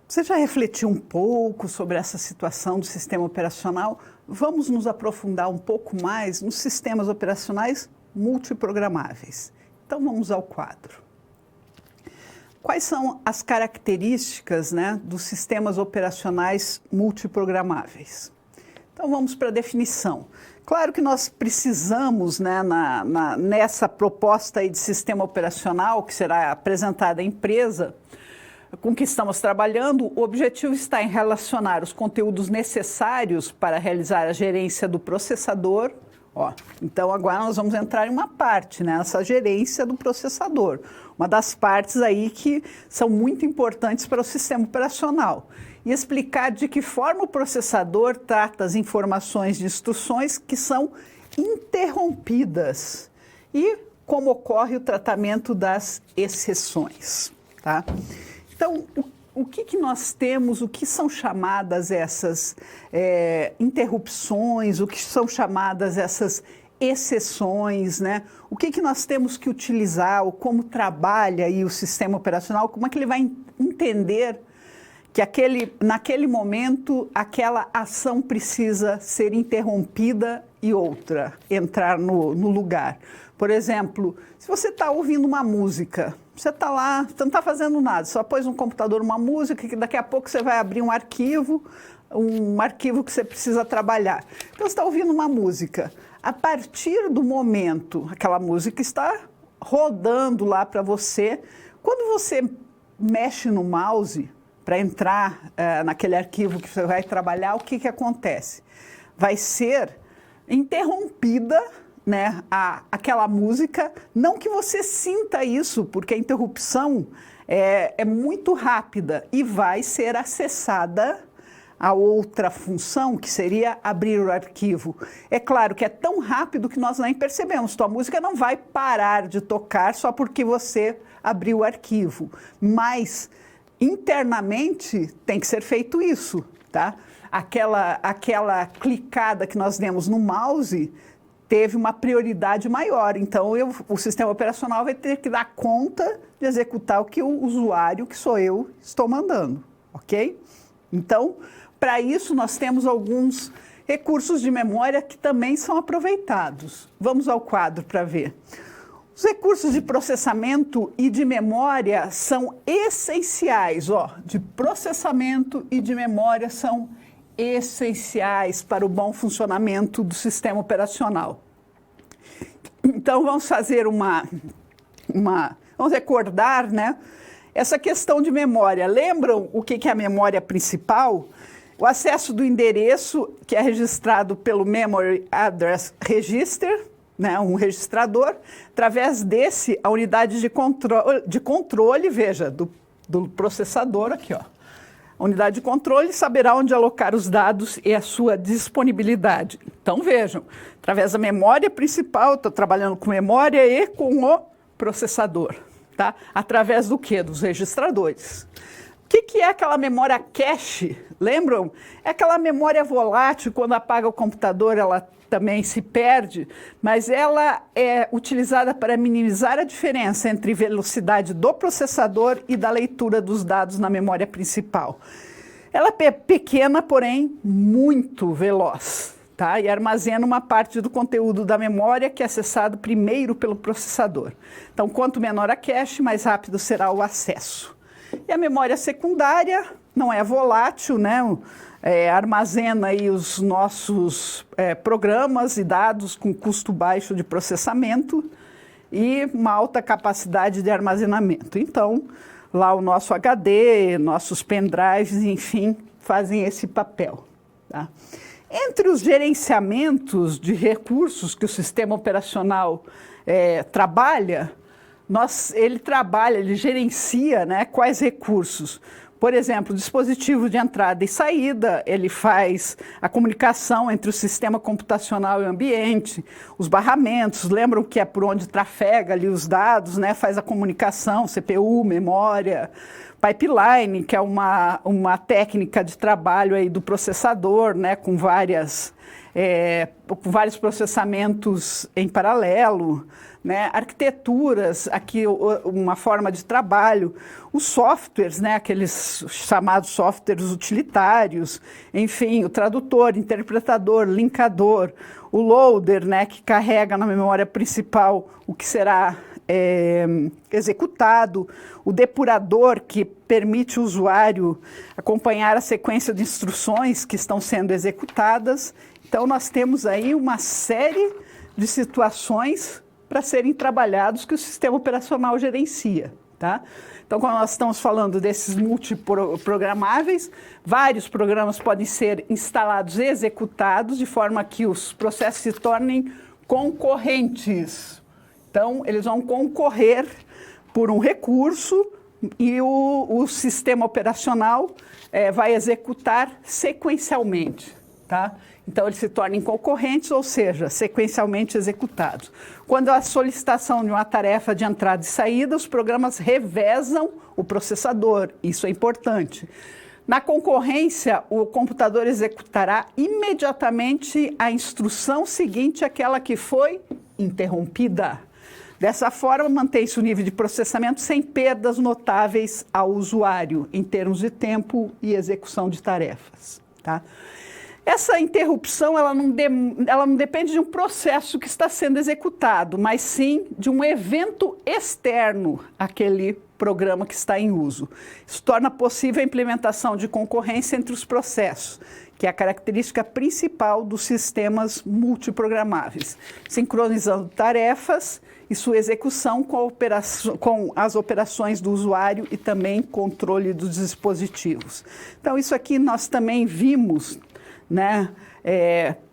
A: Você já refletiu um pouco sobre essa situação do sistema operacional? Vamos nos aprofundar um pouco mais nos sistemas operacionais multiprogramáveis. Então vamos ao quadro. Quais são as características, né, dos sistemas operacionais multiprogramáveis? Então vamos para a definição. Claro que nós precisamos, né, nessa proposta aí de sistema operacional que será apresentada à empresa, com que estamos trabalhando, o objetivo está em relacionar os conteúdos necessários para realizar a gerência do processador. Então agora nós vamos entrar em uma parte, né, essa gerência do processador, uma das partes aí que são muito importantes para o sistema operacional, e explicar de que forma o processador trata as informações de instruções que são interrompidas e como ocorre o tratamento das exceções, tá? Então, o que nós temos, o que são chamadas essas interrupções, o que são chamadas essas exceções, né? O que nós temos que utilizar, ou como trabalha aí o sistema operacional, como é que ele vai entender que naquele momento aquela ação precisa ser interrompida e outra entrar no lugar. Por exemplo, se você está ouvindo uma música, você está lá, você não está fazendo nada, só pôs no computador uma música que daqui a pouco você vai abrir um arquivo que você precisa trabalhar. Então você está ouvindo uma música. A partir do momento, aquela música está rodando lá para você, quando você mexe no mouse para entrar naquele arquivo que você vai trabalhar, o que acontece? Vai ser interrompida, né, aquela música, não que você sinta isso, porque a interrupção é muito rápida e vai ser acessada a outra função, que seria abrir o arquivo. É claro que é tão rápido que nós nem percebemos. Tua música não vai parar de tocar só porque você abriu o arquivo, mas internamente tem que ser feito isso, tá? Aquela clicada que nós demos no mouse teve uma prioridade maior, então o sistema operacional vai ter que dar conta de executar o que o usuário, que sou eu, estou mandando, ok? Então, para isso nós temos alguns recursos de memória que também são aproveitados. Vamos ao quadro para ver. Os recursos de processamento e de memória são essenciais, de processamento e de memória são essenciais para o bom funcionamento do sistema operacional. Então, vamos fazer vamos recordar, né, essa questão de memória. Lembram o que é a memória principal? O acesso do endereço, que é registrado pelo Memory Address Register, né, um registrador. Através desse, a unidade de controle, veja, do processador aqui, a unidade de controle saberá onde alocar os dados e a sua disponibilidade. Então, vejam, através da memória principal, estou trabalhando com memória e com o processador, tá? Através do quê? Dos registradores. O que é aquela memória cache? Lembram? É aquela memória volátil, quando apaga o computador, ela também se perde, mas ela é utilizada para minimizar a diferença entre velocidade do processador e da leitura dos dados na memória principal. Ela é pequena, porém muito veloz, tá? E armazena uma parte do conteúdo da memória que é acessado primeiro pelo processador. Então, quanto menor a cache, mais rápido será o acesso. E a memória secundária não é volátil, né? Armazena aí os nossos programas e dados com custo baixo de processamento e uma alta capacidade de armazenamento. Então, lá o nosso HD, nossos pendrives, enfim, fazem esse papel, tá? Entre os gerenciamentos de recursos que o sistema operacional trabalha, ele gerencia, né, quais recursos. Por exemplo, o dispositivo de entrada e saída, ele faz a comunicação entre o sistema computacional e o ambiente, os barramentos, lembram que é por onde trafega ali os dados, né? Faz a comunicação, CPU, memória, pipeline, que é uma técnica de trabalho aí do processador, né? Com vários processamentos em paralelo. né, arquiteturas, aqui uma forma de trabalho, os softwares, né, aqueles chamados softwares utilitários, enfim, o tradutor, interpretador, linkador, o loader, né, que carrega na memória principal o que será executado, o depurador, que permite o usuário acompanhar a sequência de instruções que estão sendo executadas. Então, nós temos aí uma série de situações para serem trabalhados que o sistema operacional gerencia, tá? Então, quando nós estamos falando desses multiprogramáveis, vários programas podem ser instalados e executados de forma que os processos se tornem concorrentes. Então, eles vão concorrer por um recurso e o sistema operacional vai executar sequencialmente, tá? Então, eles se tornam concorrentes, ou seja, sequencialmente executados. Quando há solicitação de uma tarefa de entrada e saída, os programas revezam o processador, isso é importante. Na concorrência, o computador executará imediatamente a instrução seguinte àquela que foi interrompida. Dessa forma, mantém-se o nível de processamento sem perdas notáveis ao usuário, em termos de tempo e execução de tarefas, tá? Essa interrupção ela não depende de um processo que está sendo executado, mas sim de um evento externo àquele programa que está em uso. Isso torna possível a implementação de concorrência entre os processos, que é a característica principal dos sistemas multiprogramáveis, sincronizando tarefas e sua execução com as operações do usuário e também controle dos dispositivos. Então, isso aqui nós também vimos, né,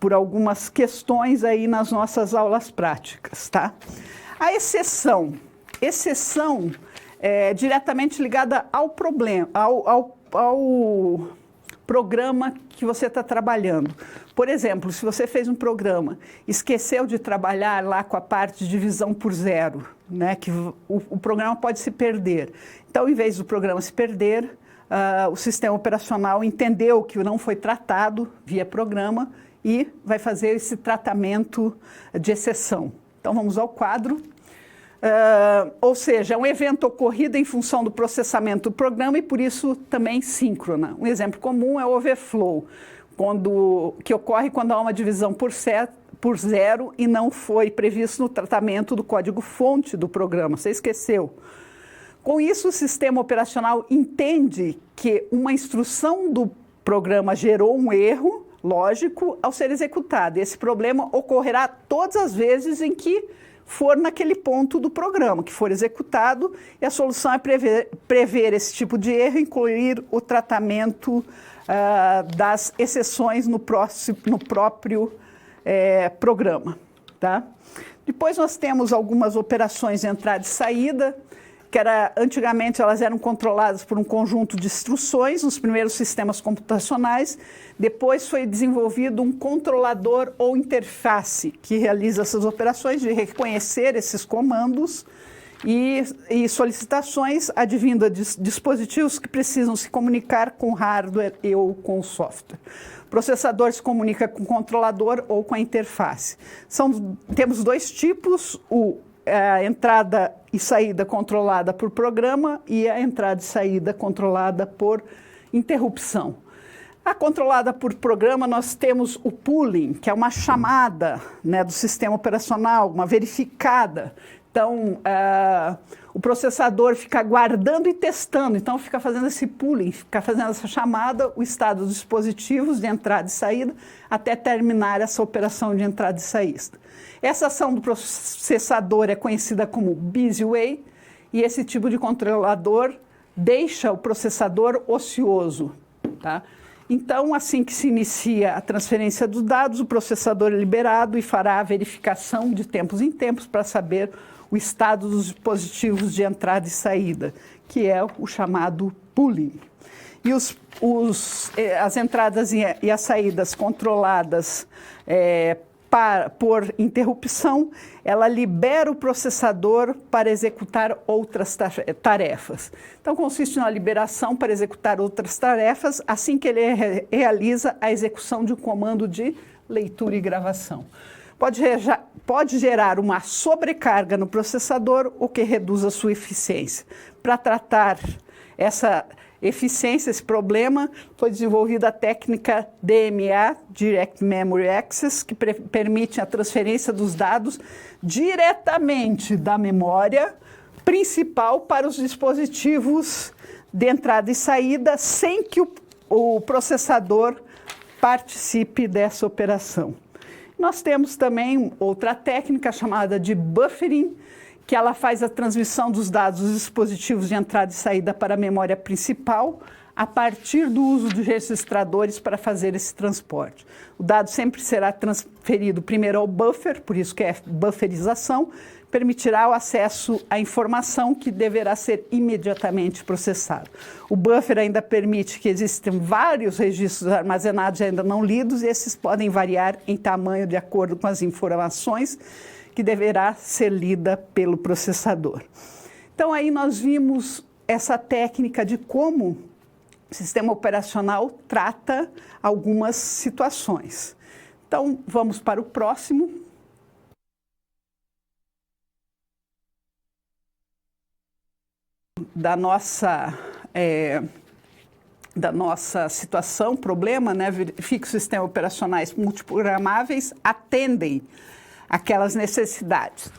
A: por algumas questões aí nas nossas aulas práticas, tá? A exceção é diretamente ligada ao problema, ao programa que você está trabalhando. Por exemplo, se você fez um programa, esqueceu de trabalhar lá com a parte de divisão por zero, né, que o programa pode se perder. Então, em vez do programa se perder, o sistema operacional entendeu que não foi tratado via programa e vai fazer esse tratamento de exceção. Então, vamos ao quadro. Ou seja, é um evento ocorrido em função do processamento do programa e, por isso, também síncrona. Um exemplo comum é o overflow, que ocorre quando há uma divisão por zero e não foi previsto no tratamento do código-fonte do programa. Você esqueceu. Com isso, o sistema operacional entende que uma instrução do programa gerou um erro lógico ao ser executada. Esse problema ocorrerá todas as vezes em que for naquele ponto do programa, que for executado, e a solução é prever esse tipo de erro e incluir o tratamento das exceções no próprio programa, tá? Depois nós temos algumas operações de entrada e saída, que antigamente elas eram controladas por um conjunto de instruções nos primeiros sistemas computacionais. Depois foi desenvolvido um controlador ou interface que realiza essas operações de reconhecer esses comandos e solicitações advindo de dispositivos que precisam se comunicar com o hardware ou com o software. O processador se comunica com o controlador ou com a interface. Temos dois tipos, a entrada e saída controlada por programa e a entrada e saída controlada por interrupção. A controlada por programa, nós temos o pooling, que é uma chamada, né, do sistema operacional, uma verificada. Então, o processador fica guardando e testando, então fica fazendo esse pooling, fica fazendo essa chamada, o estado dos dispositivos de entrada e saída, até terminar essa operação de entrada e saída. Essa ação do processador é conhecida como busy wait, e esse tipo de controlador deixa o processador ocioso, tá? Então, assim que se inicia a transferência dos dados, o processador é liberado e fará a verificação de tempos em tempos para saber o estado dos dispositivos de entrada e saída, que é o chamado pooling. E as entradas e as saídas controladas por interrupção, ela libera o processador para executar outras tarefas. Então, consiste na liberação para executar outras tarefas assim que ele realiza a execução de um comando de leitura e gravação. pode gerar uma sobrecarga no processador, o que reduz a sua eficiência. Para tratar essa eficiência, esse problema, foi desenvolvida a técnica DMA, Direct Memory Access, que permite a transferência dos dados diretamente da memória principal para os dispositivos de entrada e saída, sem que o processador participe dessa operação. Nós temos também outra técnica chamada de buffering, que ela faz a transmissão dos dados dos dispositivos de entrada e saída para a memória principal a partir do uso de registradores para fazer esse transporte. O dado sempre será transferido primeiro ao buffer, por isso que é bufferização, permitirá o acesso à informação que deverá ser imediatamente processada. O buffer ainda permite que existam vários registros armazenados ainda não lidos, e esses podem variar em tamanho de acordo com as informações que deverá ser lida pelo processador. Então, aí nós vimos essa técnica de como o sistema operacional trata algumas situações. Então, vamos para o próximo. Da nossa situação, problema, né? Verifica que os sistemas operacionais multiprogramáveis atendem aquelas necessidades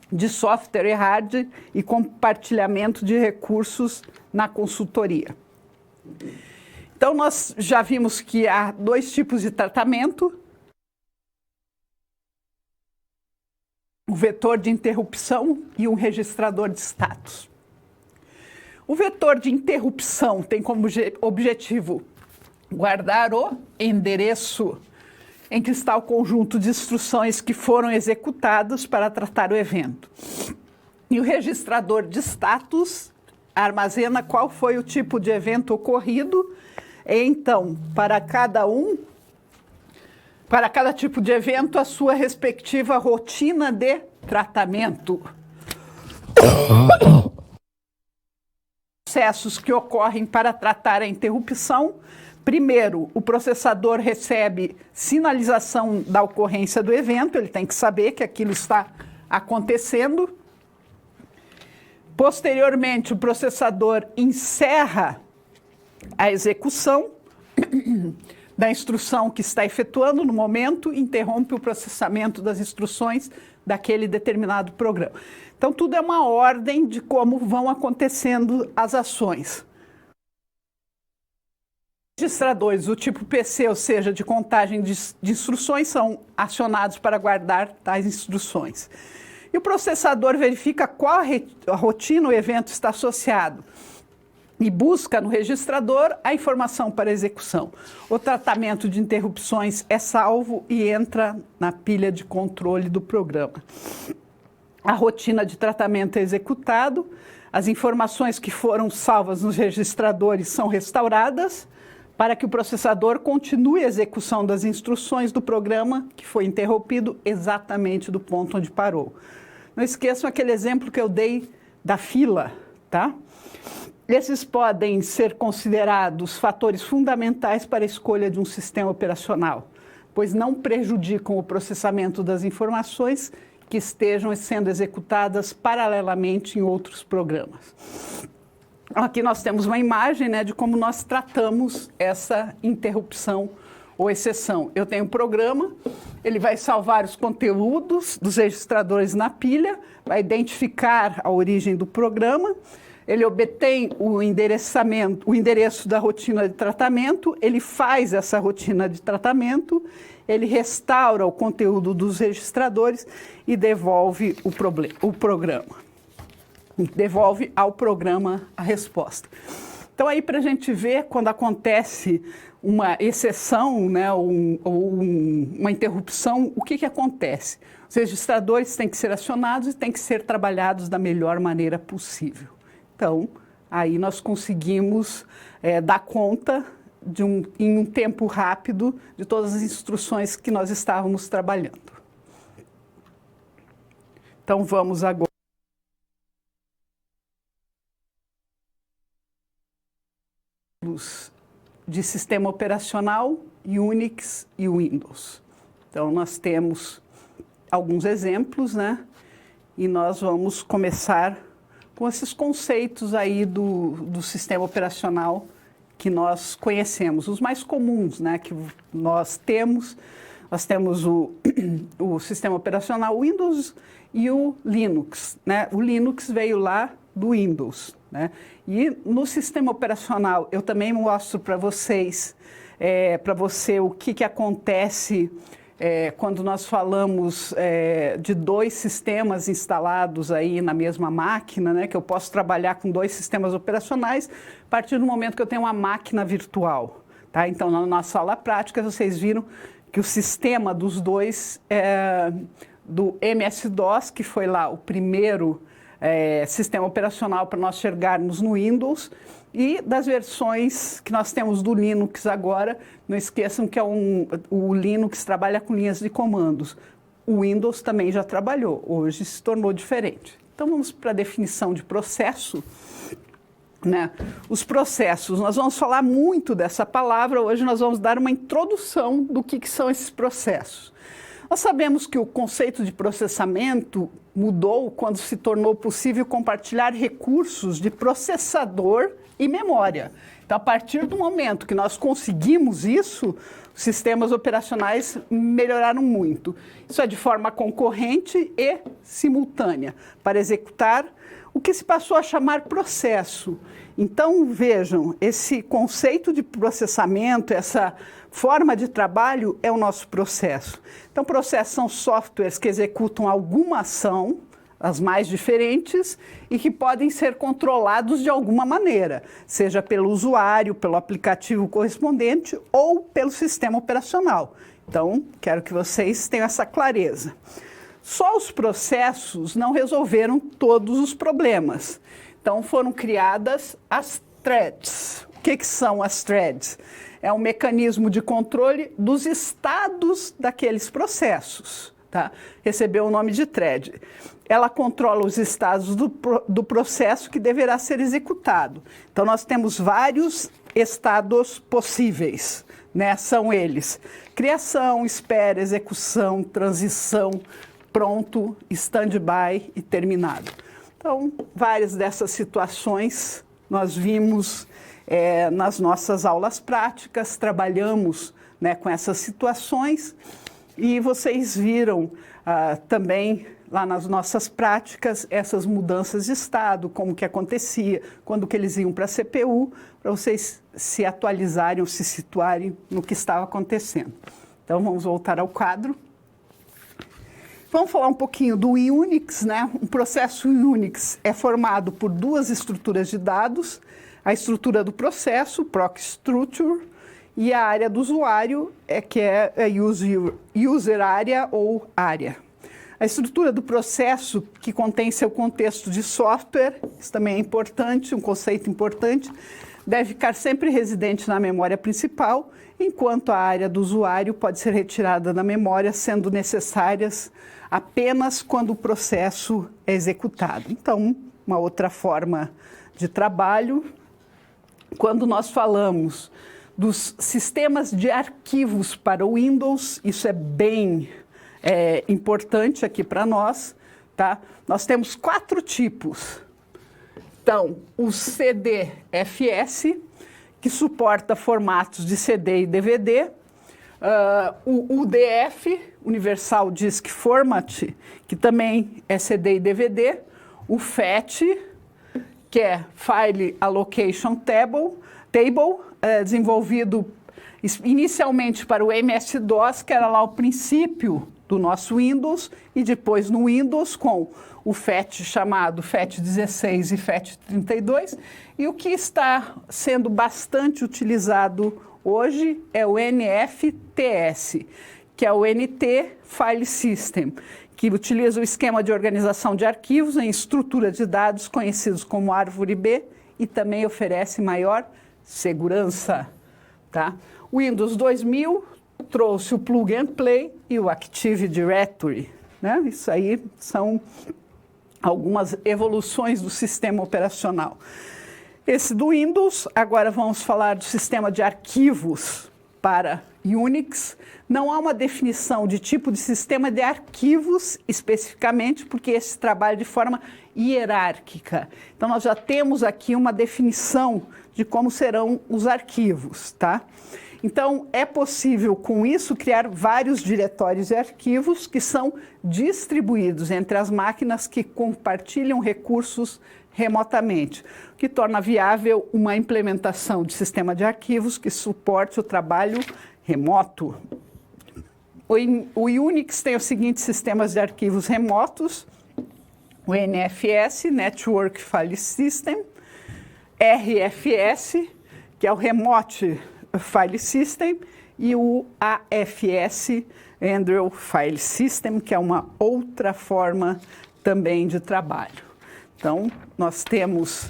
A: de software e hardware e compartilhamento de recursos na consultoria. Então, nós já vimos que há dois tipos de tratamento: o vetor de interrupção e um registrador de status. O vetor de interrupção tem como objetivo guardar o endereço em que está o conjunto de instruções que foram executadas para tratar o evento. E o registrador de status armazena qual foi o tipo de evento ocorrido. E então, para cada tipo de evento, a sua respectiva rotina de tratamento. Processos que ocorrem para tratar a interrupção. Primeiro, o processador recebe sinalização da ocorrência do evento, ele tem que saber que aquilo está acontecendo. Posteriormente, o processador encerra a execução da instrução que está efetuando no momento, interrompe o processamento das instruções daquele determinado programa. Então, tudo é uma ordem de como vão acontecendo as ações. Registradores do tipo PC, ou seja, de contagem de instruções, são acionados para guardar tais instruções. E o processador verifica qual a rotina o evento está associado e busca no registrador a informação para execução. O tratamento de interrupções é salvo e entra na pilha de controle do programa. A rotina de tratamento é executado, as informações que foram salvas nos registradores são restauradas para que o processador continue a execução das instruções do programa que foi interrompido exatamente do ponto onde parou. Não esqueçam aquele exemplo que eu dei da fila, tá? Esses podem ser considerados fatores fundamentais para a escolha de um sistema operacional, pois não prejudicam o processamento das informações que estejam sendo executadas paralelamente em outros programas. Aqui nós temos uma imagem, né, de como nós tratamos essa interrupção ou exceção. Eu tenho um programa, ele vai salvar os conteúdos dos registradores na pilha, vai identificar a origem do programa, ele obtém o endereço da rotina de tratamento, ele faz essa rotina de tratamento, ele restaura o conteúdo dos registradores e devolve o programa. Devolve ao programa a resposta. Então, aí para a gente ver, quando acontece uma exceção, né, ou uma interrupção, o que acontece? Os registradores têm que ser acionados e têm que ser trabalhados da melhor maneira possível. Então, aí nós conseguimos dar conta em um tempo rápido de todas as instruções que nós estávamos trabalhando. Então, vamos agora de sistema operacional, Unix e Windows. Então, nós temos alguns exemplos, né? E nós vamos começar com esses conceitos aí do sistema operacional que nós conhecemos, os mais comuns, né? Que nós temos. Nós temos o sistema operacional Windows e o Linux, né? O Linux veio lá do Windows, né? E no sistema operacional eu também mostro para vocês, o que acontece quando nós falamos de dois sistemas instalados aí na mesma máquina, né? Que eu posso trabalhar com dois sistemas operacionais a partir do momento que eu tenho uma máquina virtual, tá? Então, na nossa aula prática, vocês viram que o sistema dos dois, do MS-DOS, que foi lá o primeiro sistema operacional para nós chegarmos no Windows, e das versões que nós temos do Linux agora. Não esqueçam que o Linux trabalha com linhas de comandos. O Windows também já trabalhou, hoje se tornou diferente. Então vamos para a definição de processo. Né? Os processos, nós vamos falar muito dessa palavra, hoje nós vamos dar uma introdução do que são esses processos. Nós sabemos que o conceito de processamento mudou quando se tornou possível compartilhar recursos de processador e memória. Então, a partir do momento que nós conseguimos isso, os sistemas operacionais melhoraram muito. Isso é de forma concorrente e simultânea, para executar o que se passou a chamar processo. Então, vejam, esse conceito de processamento, essa forma de trabalho é o nosso processo. Então, processos são softwares que executam alguma ação, as mais diferentes, e que podem ser controlados de alguma maneira, seja pelo usuário, pelo aplicativo correspondente ou pelo sistema operacional. Então, quero que vocês tenham essa clareza. Só os processos não resolveram todos os problemas. Então, foram criadas as threads. O que são as threads? É um mecanismo de controle dos estados daqueles processos. Tá? Recebeu o nome de thread. Ela controla os estados do processo que deverá ser executado. Então, nós temos vários estados possíveis, né? São eles: criação, espera, execução, transição, pronto, stand-by e terminado. Então, várias dessas situações nós vimos nas nossas aulas práticas, trabalhamos, né, com essas situações, e vocês viram também lá nas nossas práticas essas mudanças de estado, como que acontecia, quando que eles iam para a CPU, para vocês se atualizarem ou se situarem no que estava acontecendo. Então, vamos voltar ao quadro. Vamos falar um pouquinho do Unix, né? Um processo Unix é formado por duas estruturas de dados: a estrutura do processo, proc structure, e a área do usuário, que é a user area ou área. A estrutura do processo, que contém seu contexto de software, isso também é importante, um conceito importante, deve ficar sempre residente na memória principal, enquanto a área do usuário pode ser retirada da memória, sendo necessárias apenas quando o processo é executado. Então, uma outra forma de trabalho. Quando nós falamos dos sistemas de arquivos para o Windows, isso é bem importante aqui para nós, tá? Nós temos 4 tipos. Então, o CDFS, que suporta formatos de CD e DVD, o UDF, Universal Disk Format, que também é CD e DVD, o FAT, que é File Allocation Table, desenvolvido inicialmente para o MS-DOS, que era lá o princípio do nosso Windows, e depois no Windows com o FAT chamado FAT16 e FAT32, e o que está sendo bastante utilizado hoje é o NFTS, que é o NT File System, que utiliza o esquema de organização de arquivos em estrutura de dados conhecidos como árvore B e também oferece maior segurança. Tá? O Windows 2000 trouxe o Plug and Play e o Active Directory. Né? Isso aí são algumas evoluções do sistema operacional. esse do Windows. Agora vamos falar do sistema de arquivos para Unix. Não há uma definição de tipo de sistema de arquivos especificamente, porque esse trabalha de forma hierárquica. Então, nós já temos aqui uma definição de como serão os arquivos, tá? Então, é possível, com isso, criar vários diretórios e arquivos que são distribuídos entre as máquinas que compartilham recursos remotamente, o que torna viável uma implementação de sistema de arquivos que suporte o trabalho remoto. O Unix tem os seguintes sistemas de arquivos remotos: o NFS, Network File System, RFS, que é o Remote File System, e o AFS, Andrew File System, que é uma outra também de trabalho. Então, nós temos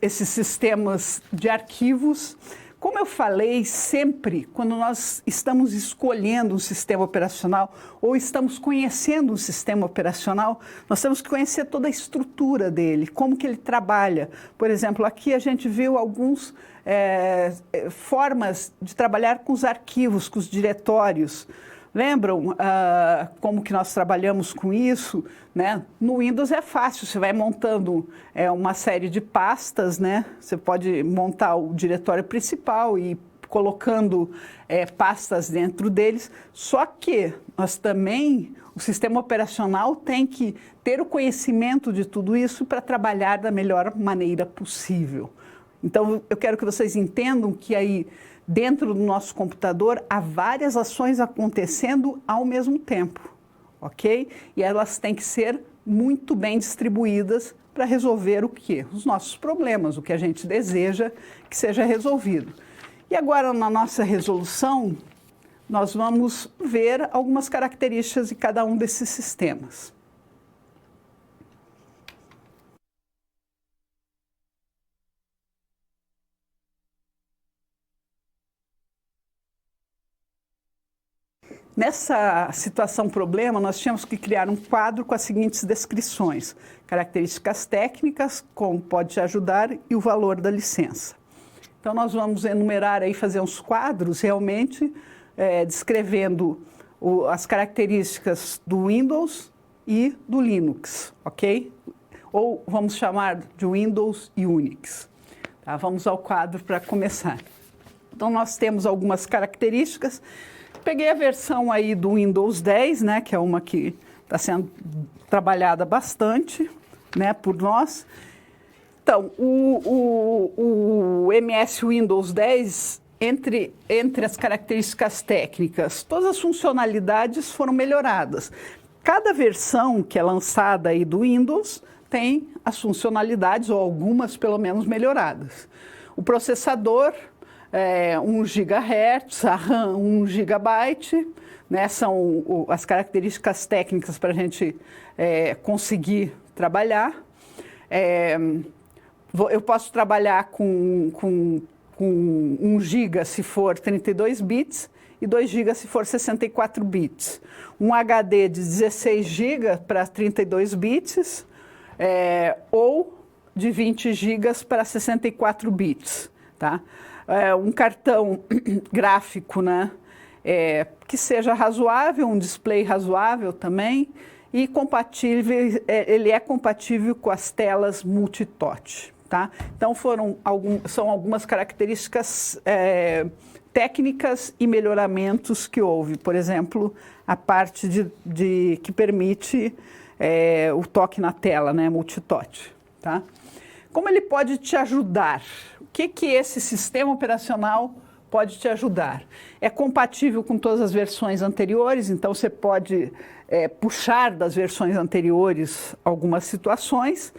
A: esses sistemas de arquivos. Como eu falei, sempre, quando nós estamos escolhendo um sistema operacional ou estamos conhecendo um sistema operacional, nós temos que conhecer toda a estrutura dele, como que ele trabalha. Por exemplo, aqui a gente viu algumas formas de trabalhar com os arquivos, com os diretórios. Lembram como que nós trabalhamos com isso, né? No Windows é fácil, você vai montando uma série de pastas, né? Você pode montar o diretório principal e colocando pastas dentro deles, só que nós também, o sistema operacional tem que ter o conhecimento de tudo isso para trabalhar da melhor maneira possível. Então, eu quero que vocês entendam que aí, dentro do nosso computador, há várias ações acontecendo ao mesmo tempo, ok? E elas têm que ser muito bem distribuídas para resolver o quê? Os nossos problemas, o que a gente deseja que seja resolvido. E agora, na nossa resolução, nós vamos ver algumas características de cada um desses sistemas. Nessa situação problema, nós tínhamos que criar um quadro com as seguintes descrições: características técnicas, como pode te ajudar e o valor da licença. Então, nós vamos enumerar aí, fazer uns quadros realmente descrevendo as características do Windows e do Linux, ok? Ou vamos chamar de Windows e Unix. Tá? Vamos ao quadro para começar. Então, nós temos algumas características. Peguei a versão aí do Windows 10, né, que é uma que está sendo trabalhada bastante, né, por nós. Então, o MS Windows 10, entre as características técnicas, todas as funcionalidades foram melhoradas. Cada versão que é lançada aí do Windows tem as funcionalidades, ou algumas pelo menos, melhoradas. O processador 1 GHz, a RAM 1 GB, né, são as características técnicas para a gente conseguir trabalhar. Eu posso trabalhar com 1 GB se for 32 bits e 2 GB se for 64 bits. Um HD de 16 GB para 32 bits ou de 20 GB para 64 bits, tá? Um cartão gráfico, né, que seja razoável, um display razoável também, e compatível, ele é compatível com as telas multitouch, tá? Então, são algumas características técnicas e melhoramentos que houve. Por exemplo, a parte que permite o toque na tela, né, multitouch, tá? Como ele pode te ajudar? O que esse sistema operacional pode te ajudar? É compatível com todas as versões anteriores, então você pode puxar das versões anteriores algumas situações.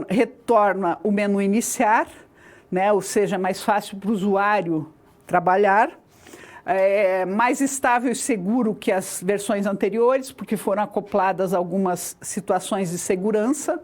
A: Retorna o menu iniciar, né? Ou seja, é mais fácil para o usuário trabalhar. Mais estável e seguro que as versões anteriores, porque foram acopladas algumas situações de segurança.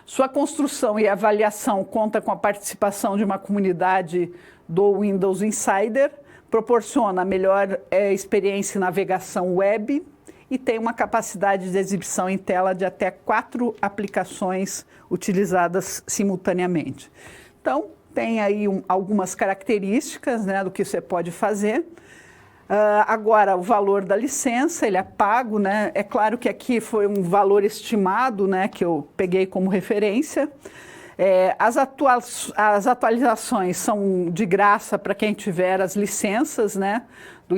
A: Sua construção e avaliação conta com a participação de uma comunidade do Windows Insider, proporciona melhor experiência em navegação web e tem uma capacidade de exibição em tela de até 4 aplicações utilizadas simultaneamente. Então, tem aí algumas características, né, do que você pode fazer. Agora, o valor da licença, ele é pago, né? É claro que aqui foi um valor estimado, né, que eu peguei como referência. As atualizações são de graça para quem tiver as licenças, né, do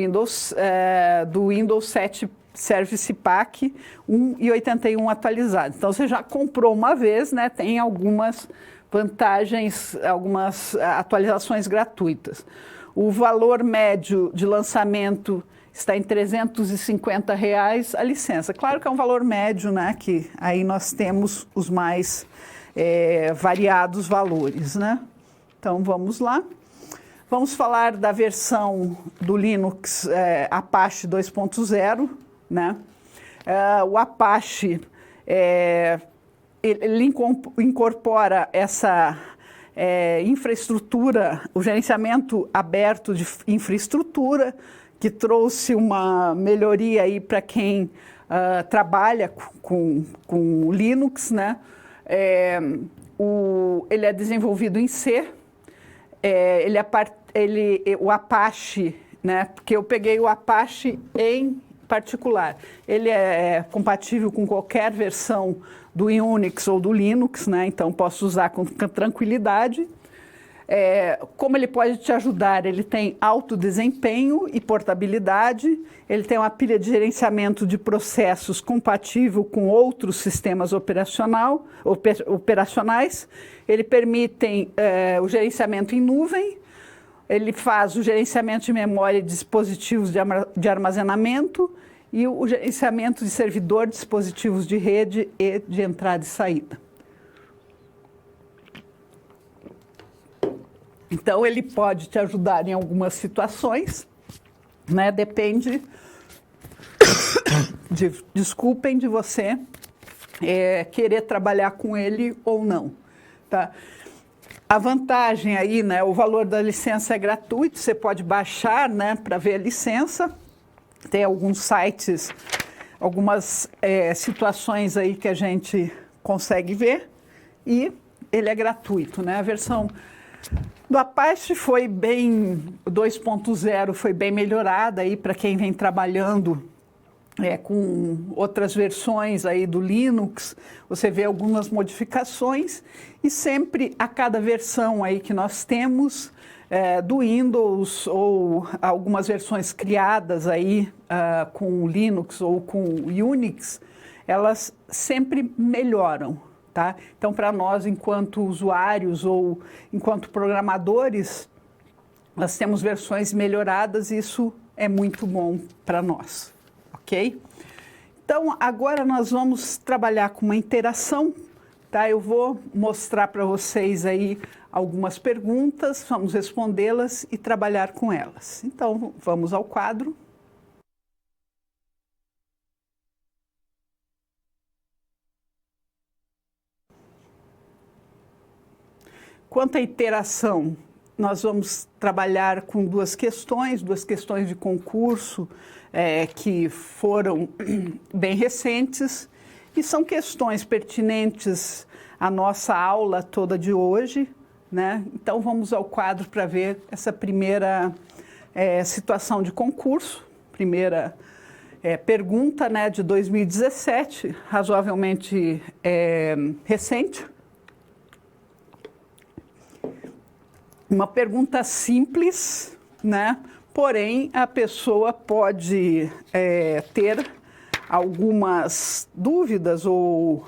A: Windows 7 Service Pack 1.81 atualizado. Então, você já comprou uma vez, né, tem algumas vantagens, algumas atualizações gratuitas. O valor médio de lançamento está em R$ 350 a licença. Claro que é um valor médio, né? Que aí nós temos os mais variados valores, né? Então, vamos lá. Vamos falar da versão do Linux Apache 2.0, né? O Apache, ele incorpora essa infraestrutura, o gerenciamento aberto de infraestrutura, que trouxe uma melhoria aí para quem trabalha com Linux, né? Ele é desenvolvido em C, o Apache, né? Porque eu peguei o Apache em particular. Ele é compatível com qualquer versão do Unix ou do Linux, né? Então posso usar com tranquilidade. Como ele pode te ajudar? Ele tem alto desempenho e portabilidade, ele tem uma pilha de gerenciamento de processos compatível com outros sistemas operacionais, ele permite o gerenciamento em nuvem, ele faz o gerenciamento de memória e dispositivos de armazenamento e o gerenciamento de servidor, dispositivos de rede e de entrada e saída. Então, ele pode te ajudar em algumas situações, né? Depende, desculpem, de você querer trabalhar com ele ou não, tá? A vantagem aí, né? O valor da licença é gratuito, você pode baixar, né, para ver a licença. Tem alguns sites, algumas situações aí que a gente consegue ver e ele é gratuito, né? A versão do Apache foi bem, 2.0 foi bem melhorada aí para quem vem trabalhando com outras versões aí do Linux, você vê algumas modificações e sempre a cada versão aí que nós temos do Windows ou algumas versões criadas aí com Linux ou com Unix, elas sempre melhoram, tá? Então, para nós, enquanto usuários ou enquanto programadores, nós temos versões melhoradas e isso é muito bom para nós, ok? Então, agora nós vamos trabalhar com uma interação, tá? Eu vou mostrar para vocês aí algumas perguntas, vamos respondê-las e trabalhar com elas. Então, vamos ao quadro. Quanto à interação, nós vamos trabalhar com duas questões de concurso que foram bem recentes e são questões pertinentes à nossa aula toda de hoje, né? Então, vamos ao quadro para ver essa primeira situação de concurso, primeira pergunta, né, de 2017, razoavelmente recente. Uma pergunta simples, né? Porém, a pessoa pode ter algumas dúvidas ou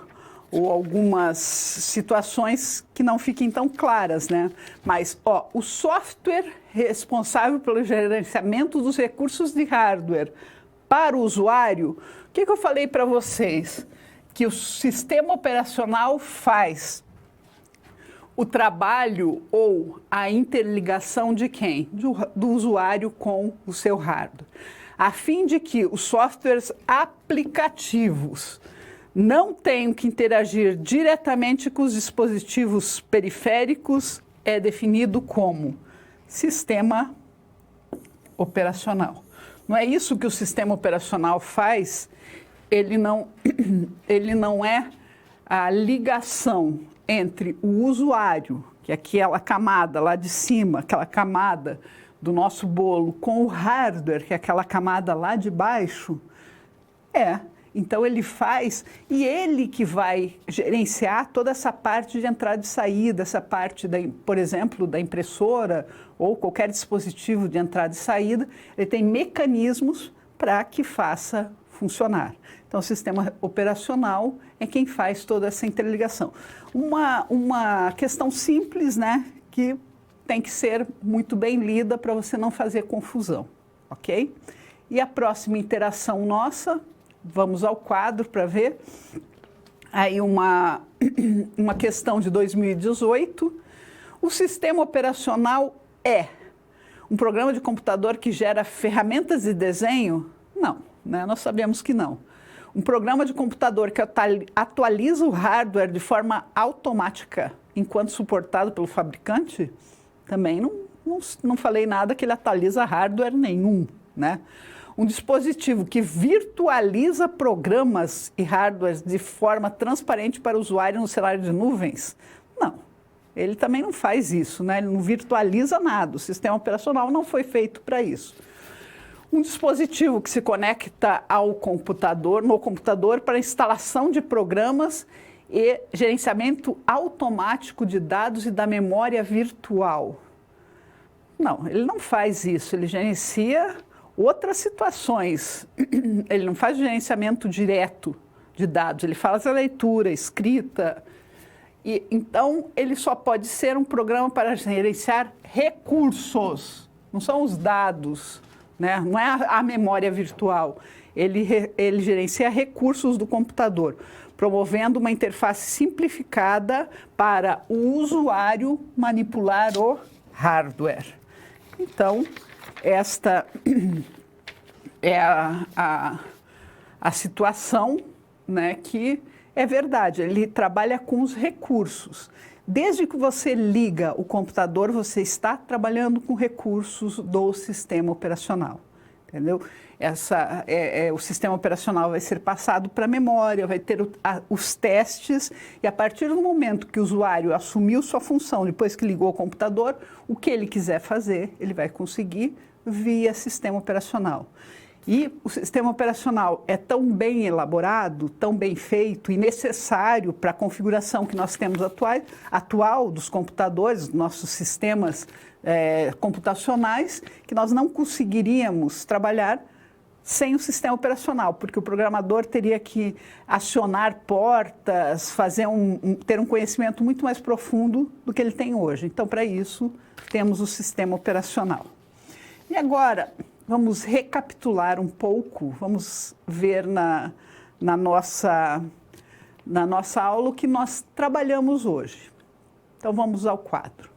A: algumas situações que não fiquem tão claras, né? Mas, o software responsável pelo gerenciamento dos recursos de hardware para o usuário, o que eu falei para vocês? Que o sistema operacional faz o trabalho ou a interligação de quem? Do usuário com o seu hardware, a fim de que os softwares aplicativos não tenham que interagir diretamente com os dispositivos periféricos, é definido como sistema operacional. Não é isso que o sistema operacional faz? Ele não é a ligação entre o usuário, que é aquela camada lá de cima, aquela camada do nosso bolo, com o hardware, que é aquela camada lá de baixo. Então ele faz, e ele que vai gerenciar toda essa parte de entrada e saída, essa parte, por exemplo, da impressora ou qualquer dispositivo de entrada e saída, ele tem mecanismos para que faça funcionar. Então o sistema operacional é quem faz toda essa interligação. Uma questão simples, né, que tem que ser muito bem lida para você não fazer confusão, ok? E a próxima interação nossa... Vamos ao quadro para ver. Aí uma questão de 2018. O sistema operacional é um programa de computador que gera ferramentas de desenho? Não, né? Nós sabemos que não. Um programa de computador que atualiza o hardware de forma automática enquanto suportado pelo fabricante? Também não falei nada que ele atualiza hardware nenhum, né? Um dispositivo que virtualiza programas e hardwares de forma transparente para o usuário no cenário de nuvens? Não, ele também não faz isso, né? Ele não virtualiza nada, o sistema operacional não foi feito para isso. Um dispositivo que se conecta ao computador, no computador para instalação de programas e gerenciamento automático de dados e da memória virtual? Não, ele não faz isso, ele gerencia outras situações. Ele não faz gerenciamento direto de dados, ele faz a leitura, escrita. E, então, ele só pode ser um programa para gerenciar recursos, não são os dados, né? Não é a memória virtual. Ele gerencia recursos do computador, promovendo uma interface simplificada para o usuário manipular o hardware. Então, esta é a situação, né, que é verdade, ele trabalha com os recursos. Desde que você liga o computador, você está trabalhando com recursos do sistema operacional, entendeu? O sistema operacional vai ser passado para a memória, vai ter os testes, e a partir do momento que o usuário assumiu sua função, depois que ligou o computador, o que ele quiser fazer, ele vai conseguir via sistema operacional. E o sistema operacional é tão bem elaborado, tão bem feito e necessário para a configuração que nós temos atual dos computadores, dos nossos sistemas computacionais, que nós não conseguiríamos trabalhar sem o sistema operacional, porque o programador teria que acionar portas, ter um conhecimento muito mais profundo do que ele tem hoje. Então, para isso, temos o sistema operacional. E agora, vamos recapitular um pouco, vamos ver na nossa aula o que nós trabalhamos hoje. Então, vamos ao quadro.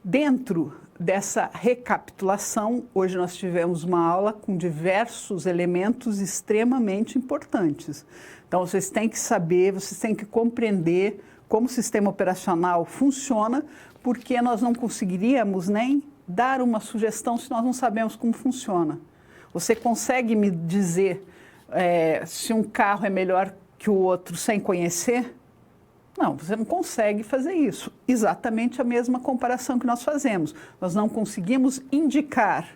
A: Dentro dessa recapitulação, hoje nós tivemos uma aula com diversos elementos extremamente importantes. Então, vocês têm que saber, vocês têm que compreender como o sistema operacional funciona, porque nós não conseguiríamos nem dar uma sugestão se nós não sabemos como funciona. Você consegue me dizer se um carro é melhor que o outro sem conhecer? Não, você não consegue fazer isso. Exatamente a mesma comparação que nós fazemos. Nós não conseguimos indicar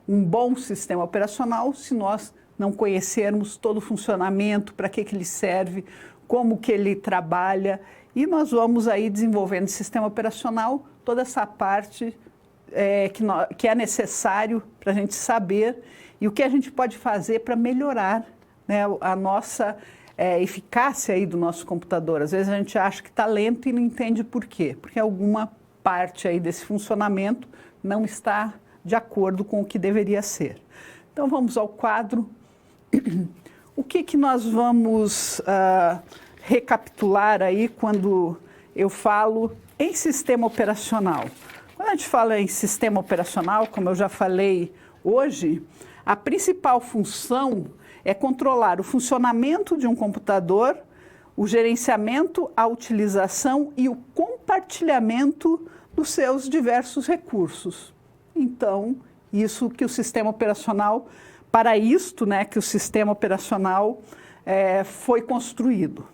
A: um bom sistema operacional se nós não conhecermos todo o funcionamento, para que ele serve, como que ele trabalha. E nós vamos aí desenvolvendo no sistema operacional toda essa parte que é necessário para a gente saber e o que a gente pode fazer para melhorar, né, a nossa eficácia aí do nosso computador. Às vezes a gente acha que está lento e não entende por quê, porque alguma parte aí desse funcionamento não está de acordo com o que deveria ser. Então vamos ao quadro. O que nós vamos recapitular aí quando eu falo em sistema operacional? Quando a gente fala em sistema operacional, como eu já falei hoje, a principal função é controlar o funcionamento de um computador, o gerenciamento, a utilização e o compartilhamento dos seus diversos recursos. Então, isso que o sistema operacional, para isto, né, que o sistema operacional foi construído.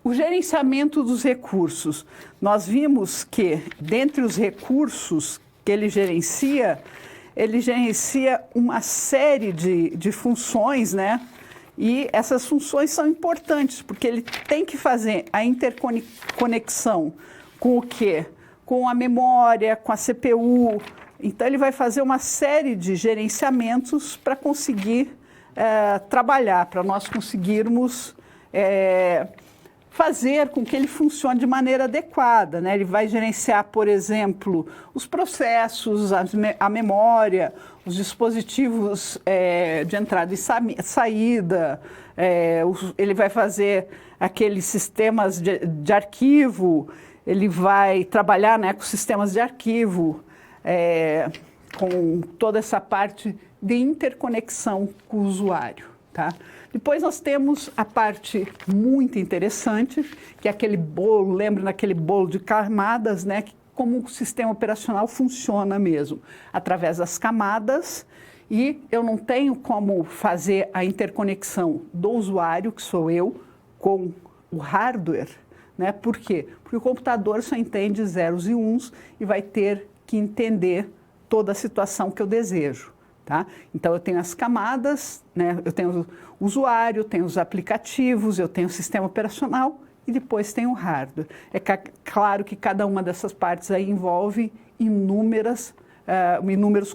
A: O gerenciamento dos recursos. Nós vimos que, dentre os recursos que ele gerencia uma série de funções, né? E essas funções são importantes, porque ele tem que fazer a interconexão com o quê? Com a memória, com a CPU. Então, ele vai fazer uma série de gerenciamentos para conseguir trabalhar, para nós conseguirmos fazer com que ele funcione de maneira adequada, né? Ele vai gerenciar, por exemplo, os processos, a memória, os dispositivos de entrada e saída, ele vai fazer aqueles sistemas de arquivo, ele vai trabalhar, né, com sistemas de arquivo, com toda essa parte de interconexão com o usuário, tá? Depois nós temos a parte muito interessante, que é aquele bolo, lembra daquele bolo de camadas, né? Como o sistema operacional funciona mesmo, através das camadas, e eu não tenho como fazer a interconexão do usuário, que sou eu, com o hardware, né? Por quê? Porque o computador só entende zeros e uns e vai ter que entender toda a situação que eu desejo. Tá? Então, eu tenho as camadas, né? Eu tenho o usuário, tenho os aplicativos, eu tenho o sistema operacional e depois tenho o hardware. Claro que cada uma dessas partes aí envolve inúmeros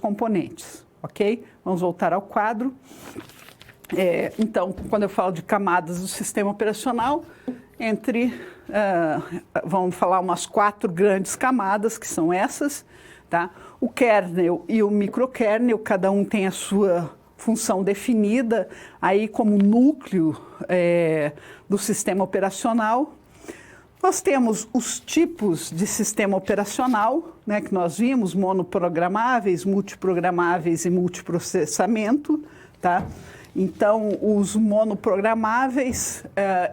A: componentes, ok? Vamos voltar ao quadro. Então, quando eu falo de camadas do sistema operacional, vamos falar umas 4 grandes camadas, que são essas, tá? O kernel e o microkernel, cada um tem a sua função definida aí como núcleo do sistema operacional. Nós temos os tipos de sistema operacional, né, que nós vimos, monoprogramáveis, multiprogramáveis e multiprocessamento, tá? Então, os monoprogramáveis,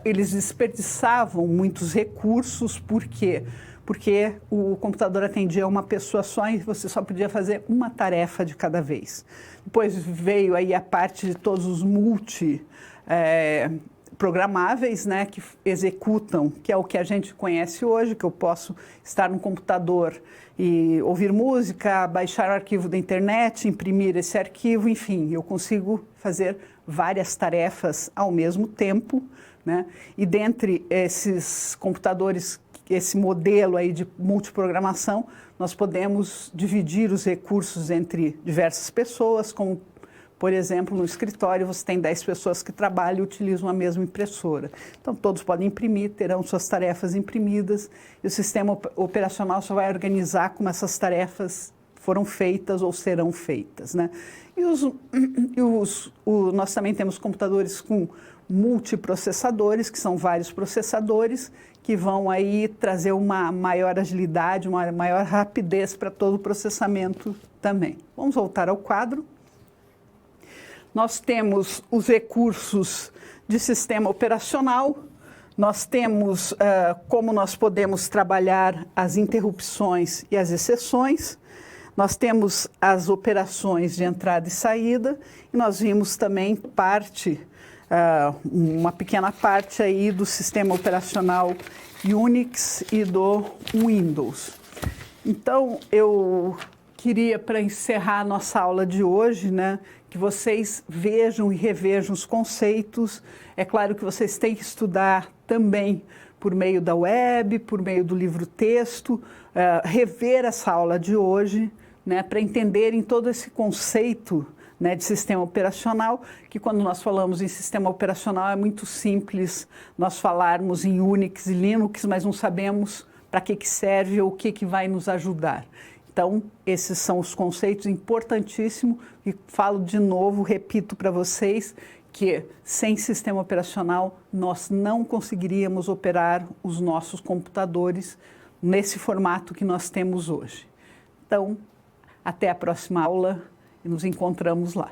A: eles desperdiçavam muitos recursos, por quê? Porque o computador atendia uma pessoa só e você só podia fazer uma tarefa de cada vez. Depois veio aí a parte de todos os multiprogramáveis, né, que executam, que é o que a gente conhece hoje, que eu posso estar no computador e ouvir música, baixar o arquivo da internet, imprimir esse arquivo, enfim, eu consigo fazer várias tarefas ao mesmo tempo, né? E dentre esses computadores, esse modelo aí de multiprogramação, nós podemos dividir os recursos entre diversas pessoas, como, por exemplo, no escritório você tem 10 pessoas que trabalham e utilizam a mesma impressora. Então, todos podem imprimir, terão suas tarefas imprimidas, e o sistema operacional só vai organizar como essas tarefas foram feitas ou serão feitas, né? Nós também temos computadores com multiprocessadores, que são vários processadores, que vão aí trazer uma maior agilidade, uma maior rapidez para todo o processamento também. Vamos voltar ao quadro. Nós temos os recursos de sistema operacional, nós temos como nós podemos trabalhar as interrupções e as exceções, nós temos as operações de entrada e saída, e nós vimos também uma pequena parte aí do sistema operacional Unix e do Windows. Então, eu queria, para encerrar a nossa aula de hoje, né, que vocês vejam e revejam os conceitos. É claro que vocês têm que estudar também por meio da web, por meio do livro-texto, rever essa aula de hoje, né, para entenderem todo esse conceito, né, de sistema operacional, que quando nós falamos em sistema operacional é muito simples nós falarmos em Unix e Linux, mas não sabemos para que serve ou o que vai nos ajudar. Então, esses são os conceitos importantíssimos e falo de novo, repito para vocês, que sem sistema operacional nós não conseguiríamos operar os nossos computadores nesse formato que nós temos hoje. Então, até a próxima aula e nos encontramos lá.